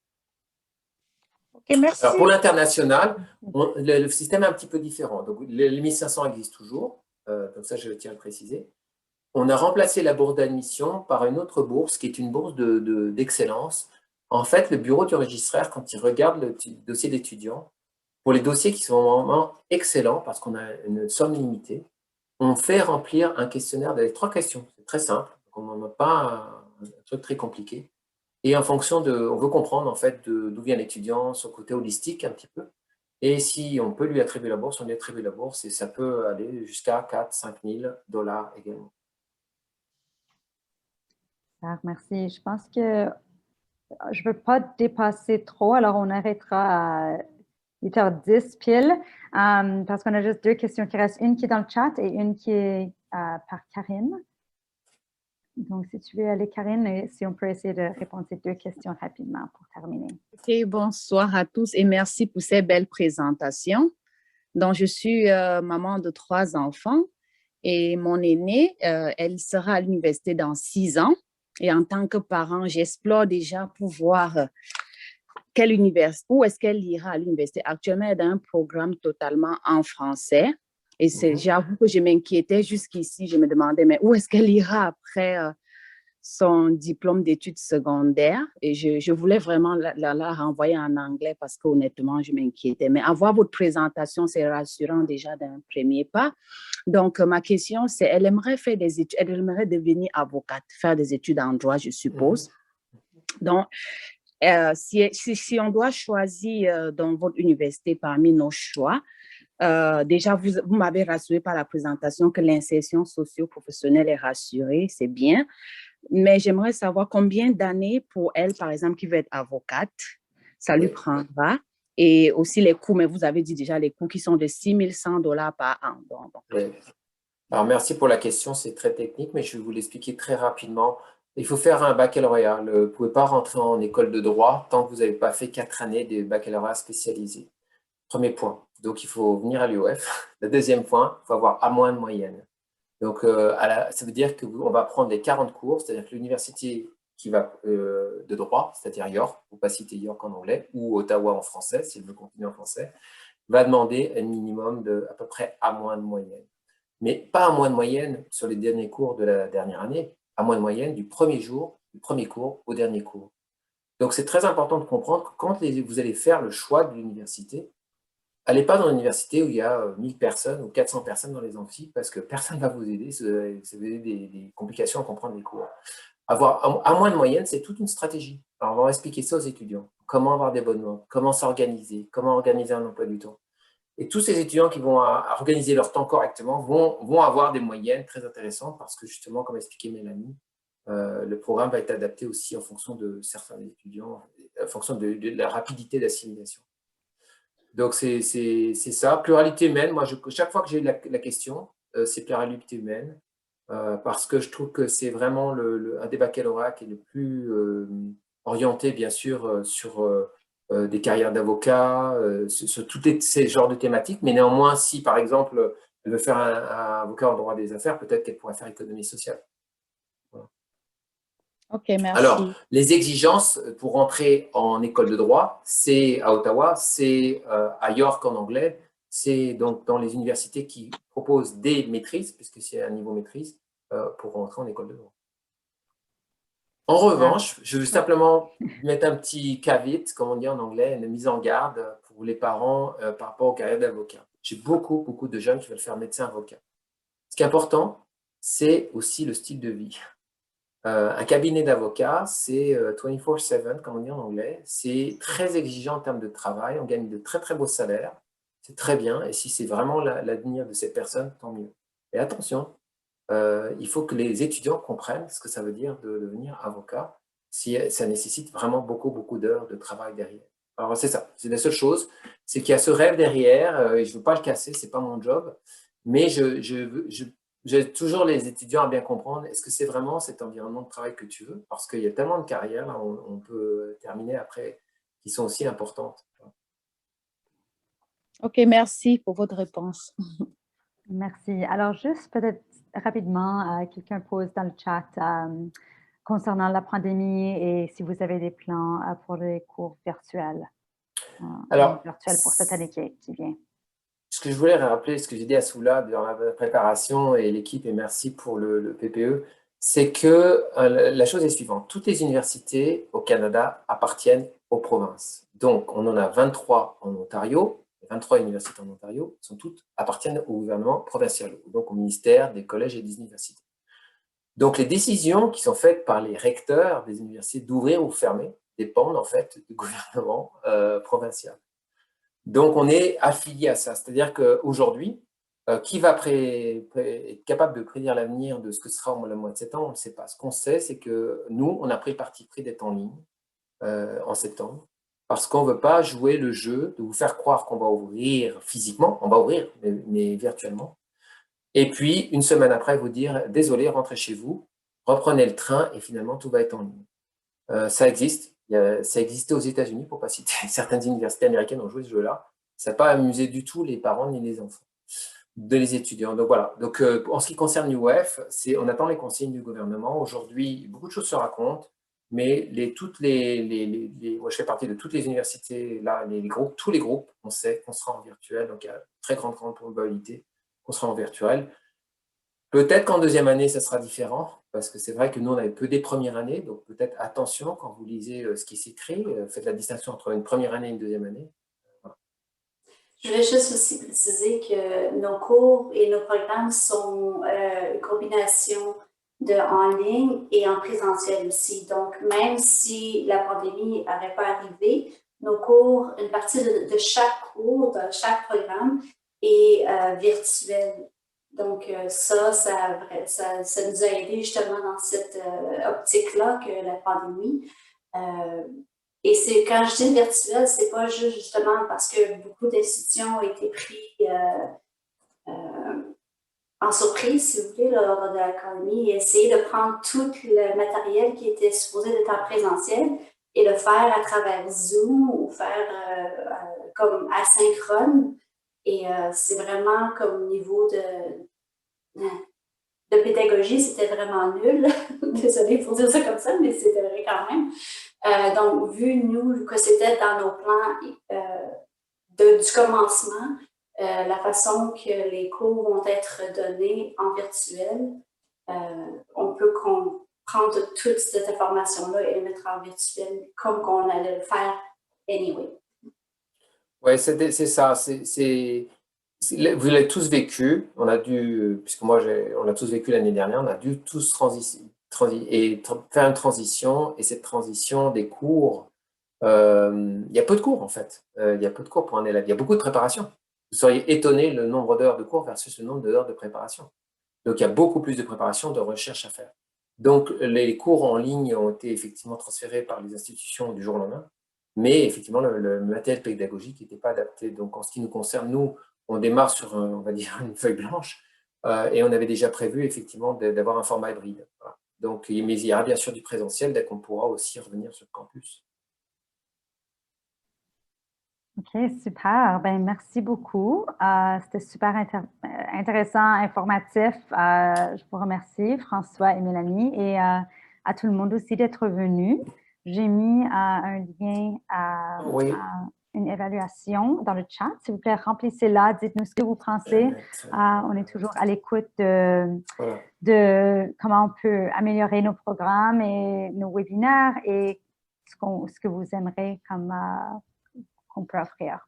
Ok, merci. Alors, pour l'international, le système est un petit peu différent. Donc, les 1500 existent toujours, donc ça, je tiens à le préciser. On a remplacé la bourse d'admission par une autre bourse qui est une bourse d'excellence. En fait, le bureau du registraire, quand il regarde le dossier d'étudiant, pour les dossiers qui sont vraiment excellents, parce qu'on a une somme limitée, on fait remplir un questionnaire avec 3 questions. C'est très simple, on n'a pas un truc très compliqué. Et en fonction on veut comprendre en fait d'où vient l'étudiant, son côté holistique un petit peu. Et si on peut lui attribuer la bourse, on lui attribue la bourse et ça peut aller jusqu'à 4 000 à 5 000 $ également. Merci. Je pense que je ne veux pas dépasser trop, alors on arrêtera à 8h10 pile, parce qu'on a juste 2 questions qui restent, une qui est dans le chat et une qui est par Karine. Donc, si tu veux aller, Karine, et si on peut essayer de répondre à ces 2 questions rapidement pour terminer. Ok, bonsoir à tous et merci pour ces belles présentations. Donc, je suis maman de 3 enfants et mon aînée, elle sera à l'université dans 6 ans. Et en tant que parent, j'explore déjà pour voir quelle université, où est-ce qu'elle ira à l'université. Actuellement, elle est dans un programme totalement en français. Et j'avoue que je m'inquiétais jusqu'ici. Je me demandais, mais où est-ce qu'elle ira après son diplôme d'études secondaires? Et je voulais vraiment la renvoyer en anglais parce qu'honnêtement, je m'inquiétais. Mais avoir votre présentation, c'est rassurant déjà d'un premier pas. Donc, ma question, c'est, elle aimerait faire des études, elle aimerait devenir avocate, faire des études en droit, je suppose. Donc, si on doit choisir dans votre université parmi nos choix, déjà, vous m'avez rassuré par la présentation que l'insertion socio-professionnelle est rassurée, c'est bien. Mais j'aimerais savoir combien d'années pour elle, par exemple, qui veut être avocate, ça lui prendra. Et aussi les coûts, mais vous avez dit déjà les coûts qui sont de 6 100 $ par an. Donc. Oui. Alors, merci pour la question, c'est très technique, mais je vais vous l'expliquer très rapidement. Il faut faire un baccalauréat. Vous ne pouvez pas rentrer en école de droit tant que vous n'avez pas fait 4 années de baccalauréat spécialisé. Premier point. Donc, il faut venir à l'UF. Le deuxième point, il faut avoir A- de moyenne. Donc, ça veut dire qu'on va prendre les 40 cours, c'est-à-dire que l'université qui va de droit, c'est-à-dire York, pour ne pas citer York en anglais, ou Ottawa en français, s'il veut continuer en français, va demander un minimum de à peu près A- de moyenne. Mais pas A- de moyenne sur les derniers cours de la dernière année, A- de moyenne du premier cours au dernier cours. Donc, c'est très important de comprendre que quand vous allez faire le choix de l'université, Allez pas dans l'université où il y a 1000 personnes ou 400 personnes dans les amphis parce que personne ne va vous aider, si vous avez des complications à comprendre les cours. Avoir à moins de moyenne, c'est toute une stratégie. Alors, on va expliquer ça aux étudiants. Comment avoir des bonnes notes, comment s'organiser, comment organiser un emploi du temps. Et tous ces étudiants qui vont organiser leur temps correctement vont avoir des moyennes très intéressantes parce que justement, comme expliquait Mélanie, le programme va être adapté aussi en fonction de certains étudiants, en fonction de la rapidité d'assimilation. Donc, c'est ça. Pluralité humaine, moi, chaque fois que j'ai la question, c'est pluralité humaine, parce que je trouve que c'est vraiment un des baccalauréats qui est le plus orienté, bien sûr, sur des carrières d'avocat, sur tous ces genres de thématiques. Mais néanmoins, si, par exemple, elle veut faire un avocat en droit des affaires, peut-être qu'elle pourrait faire économie sociale. Voilà. OK, merci. Alors, les exigences pour rentrer en école de droit, c'est à Ottawa, c'est à York en anglais, c'est donc dans les universités qui proposent des maîtrises, puisque c'est un niveau maîtrise, pour rentrer en école de droit. En revanche, je veux simplement mettre un petit caveat, comme on dit en anglais, une mise en garde pour les parents par rapport aux carrières d'avocat. J'ai beaucoup de jeunes qui veulent faire médecin-avocat. Ce qui est important, c'est aussi le style de vie. Un cabinet d'avocat, c'est 24/7, comme on dit en anglais. C'est très exigeant en termes de travail. On gagne de très beaux salaires. C'est très bien. Et si c'est vraiment l'avenir de ces personnes, tant mieux. Et attention, il faut que les étudiants comprennent ce que ça veut dire de devenir avocat. Si ça nécessite vraiment beaucoup d'heures de travail derrière. Alors, c'est ça. C'est la seule chose. C'est qu'il y a ce rêve derrière. Et je ne veux pas le casser. Ce n'est pas mon job. Mais j'ai toujours les étudiants à bien comprendre, est-ce que c'est vraiment cet environnement de travail que tu veux? Parce qu'il y a tellement de carrières, là, on peut terminer après, qui sont aussi importantes. OK, merci pour votre réponse. Merci. Alors, juste peut-être rapidement, quelqu'un pose dans le chat concernant la pandémie et si vous avez des plans pour les cours virtuels. Alors, virtuels pour cette année qui vient. Ce que je voulais rappeler, ce que j'ai dit à Soula dans la préparation et l'équipe, et merci pour le PPE, c'est que la chose est suivante. Toutes les universités au Canada appartiennent aux provinces. Donc, on en a 23 en Ontario. Les 23 universités en Ontario appartiennent au gouvernement provincial, donc au ministère des collèges et des universités. Donc, les décisions qui sont faites par les recteurs des universités d'ouvrir ou fermer dépendent en fait du gouvernement provincial. Donc, on est affilié à ça. C'est-à-dire qu'aujourd'hui, qui va être capable de prédire l'avenir de ce que sera le mois de septembre, on ne sait pas. Ce qu'on sait, c'est que nous, on a pris le parti pris d'être en ligne en septembre parce qu'on ne veut pas jouer le jeu de vous faire croire qu'on va ouvrir physiquement, on va ouvrir, mais virtuellement. Et puis, une semaine après, vous dire « Désolé, rentrez chez vous, reprenez le train et finalement, tout va être en ligne ». Ça existe. Ça existait aux États-Unis, pour ne pas citer, certaines universités américaines ont joué ce jeu-là. Ça n'a pas amusé du tout les parents ni les enfants, les étudiants. Donc voilà. Donc, en ce qui concerne l'UF, on attend les consignes du gouvernement. Aujourd'hui, beaucoup de choses se racontent, mais moi, je fais partie de toutes les universités, là, tous les groupes, on sait qu'on sera en virtuel. Donc, il y a très grande probabilité qu'on sera en virtuel. Peut-être qu'en deuxième année, ça sera différent, parce que c'est vrai que nous, on n'avait que des premières années, donc peut-être attention quand vous lisez ce qui s'écrit, faites la distinction entre une première année et une deuxième année. Voilà. Je voulais juste aussi préciser que nos cours et nos programmes sont une combination de en ligne et en présentiel aussi. Donc, même si la pandémie n'aurait pas arrivé, nos cours, une partie de chaque cours, de chaque programme est virtuelle. Donc, ça nous a aidé justement dans cette optique-là que la pandémie. Et quand je dis virtuel, c'est pas juste justement parce que beaucoup d'institutions ont été pris en surprise, si vous voulez, lors de la pandémie, et essayer de prendre tout le matériel qui était supposé être en présentiel et le faire à travers Zoom ou faire comme asynchrone. Et c'est vraiment comme niveau de pédagogie, c'était vraiment nul. Désolée pour dire ça comme ça, mais c'était vrai quand même. Donc, vu, nous, que c'était dans nos plans du commencement, la façon que les cours vont être donnés en virtuel, on peut prendre toute cette information-là et le mettre en virtuel comme qu'on allait le faire anyway. Ouais, c'est ça. Vous l'avez tous vécu. On a dû, puisque moi, on l'a tous vécu l'année dernière, on a dû tous faire une transition. Et cette transition des cours, il y a peu de cours en fait. Il y a peu de cours pour un élève. Il y a beaucoup de préparation. Vous seriez étonné le nombre d'heures de cours versus le nombre d'heures de préparation. Donc, il y a beaucoup plus de préparation, de recherche à faire. Donc, les cours en ligne ont été effectivement transférés par les institutions du jour au lendemain, mais effectivement, le matériel pédagogique n'était pas adapté. Donc, en ce qui nous concerne, nous, on démarre sur, on va dire, une feuille blanche et on avait déjà prévu effectivement d'avoir un format hybride. Voilà. Donc, mais il y aura bien sûr du présentiel dès qu'on pourra aussi revenir sur le campus. OK, super. Ben, merci beaucoup. C'était super intéressant, informatif. Je vous remercie, François et Mélanie, et à tout le monde aussi d'être venu. J'ai mis un lien à une évaluation dans le chat. S'il vous plaît, remplissez-la. Dites-nous ce que vous pensez. On est toujours à l'écoute de comment on peut améliorer nos programmes et nos webinaires et ce que vous aimeriez comme qu'on peut offrir.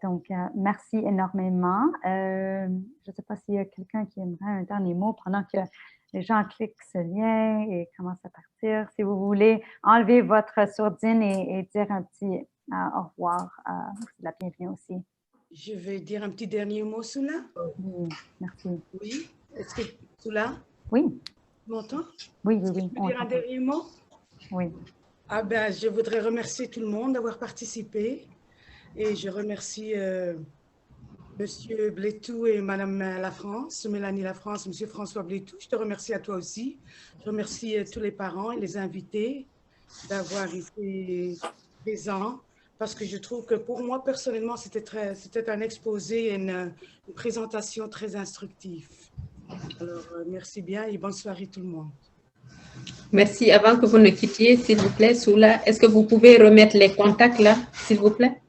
Donc, merci énormément. Je ne sais pas s'il y a quelqu'un qui aimerait un dernier mot pendant que les gens cliquent ce lien et commencent à partir. Si vous voulez enlever votre sourdine et dire un petit au revoir, c'est la bienvenue aussi. Je vais dire un petit dernier mot, Soula. Oui, merci. Oui, est-ce que Soula? Oui. Tu m'entends? Oui. Je peux dire un dernier mot? Oui. Ah ben, je voudrais remercier tout le monde d'avoir participé et je remercie Monsieur Blétou et Madame Lafrance, Mélanie Lafrance, Monsieur François Blétou. Je te remercie à toi aussi. Je remercie tous les parents et les invités d'avoir été présents parce que je trouve que pour moi, personnellement, c'était un exposé et une présentation très instructive. Alors, merci bien et bonne soirée tout le monde. Merci. Avant que vous ne quittiez, s'il vous plaît, Soula, est-ce que vous pouvez remettre les contacts là, s'il vous plaît?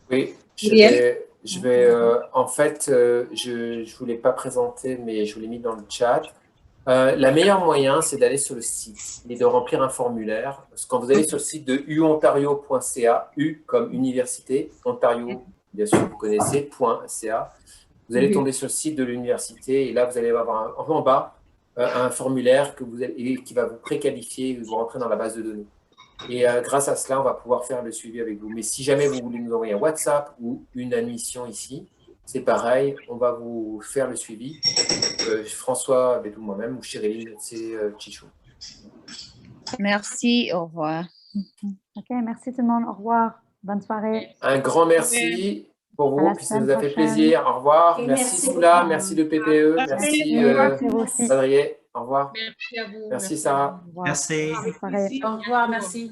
Oui, je vais en fait, je ne vous l'ai pas présenté, mais je vous l'ai mis dans le chat. La meilleure moyen, c'est d'aller sur le site et de remplir un formulaire. Parce que quand vous allez sur le site de uontario.ca, U comme université, Ontario, bien sûr, vous connaissez, .ca, vous allez tomber sur le site de l'université et là, vous allez avoir en bas un formulaire qui va vous préqualifier et vous rentrer dans la base de données. Et grâce à cela, on va pouvoir faire le suivi avec vous. Mais si jamais vous voulez nous envoyer un WhatsApp ou une admission ici, c'est pareil, on va vous faire le suivi. François, Bétou, moi-même, ou Chériline, c'est Chichou. Merci, au revoir. OK, merci tout le monde. Au revoir. Bonne soirée. Un grand merci pour vous, puis ça nous a fait plaisir. Au revoir. Merci Soula, merci le PPE, merci Adrien. Au revoir. Merci à vous. Merci Sarah. Merci. Au revoir, merci.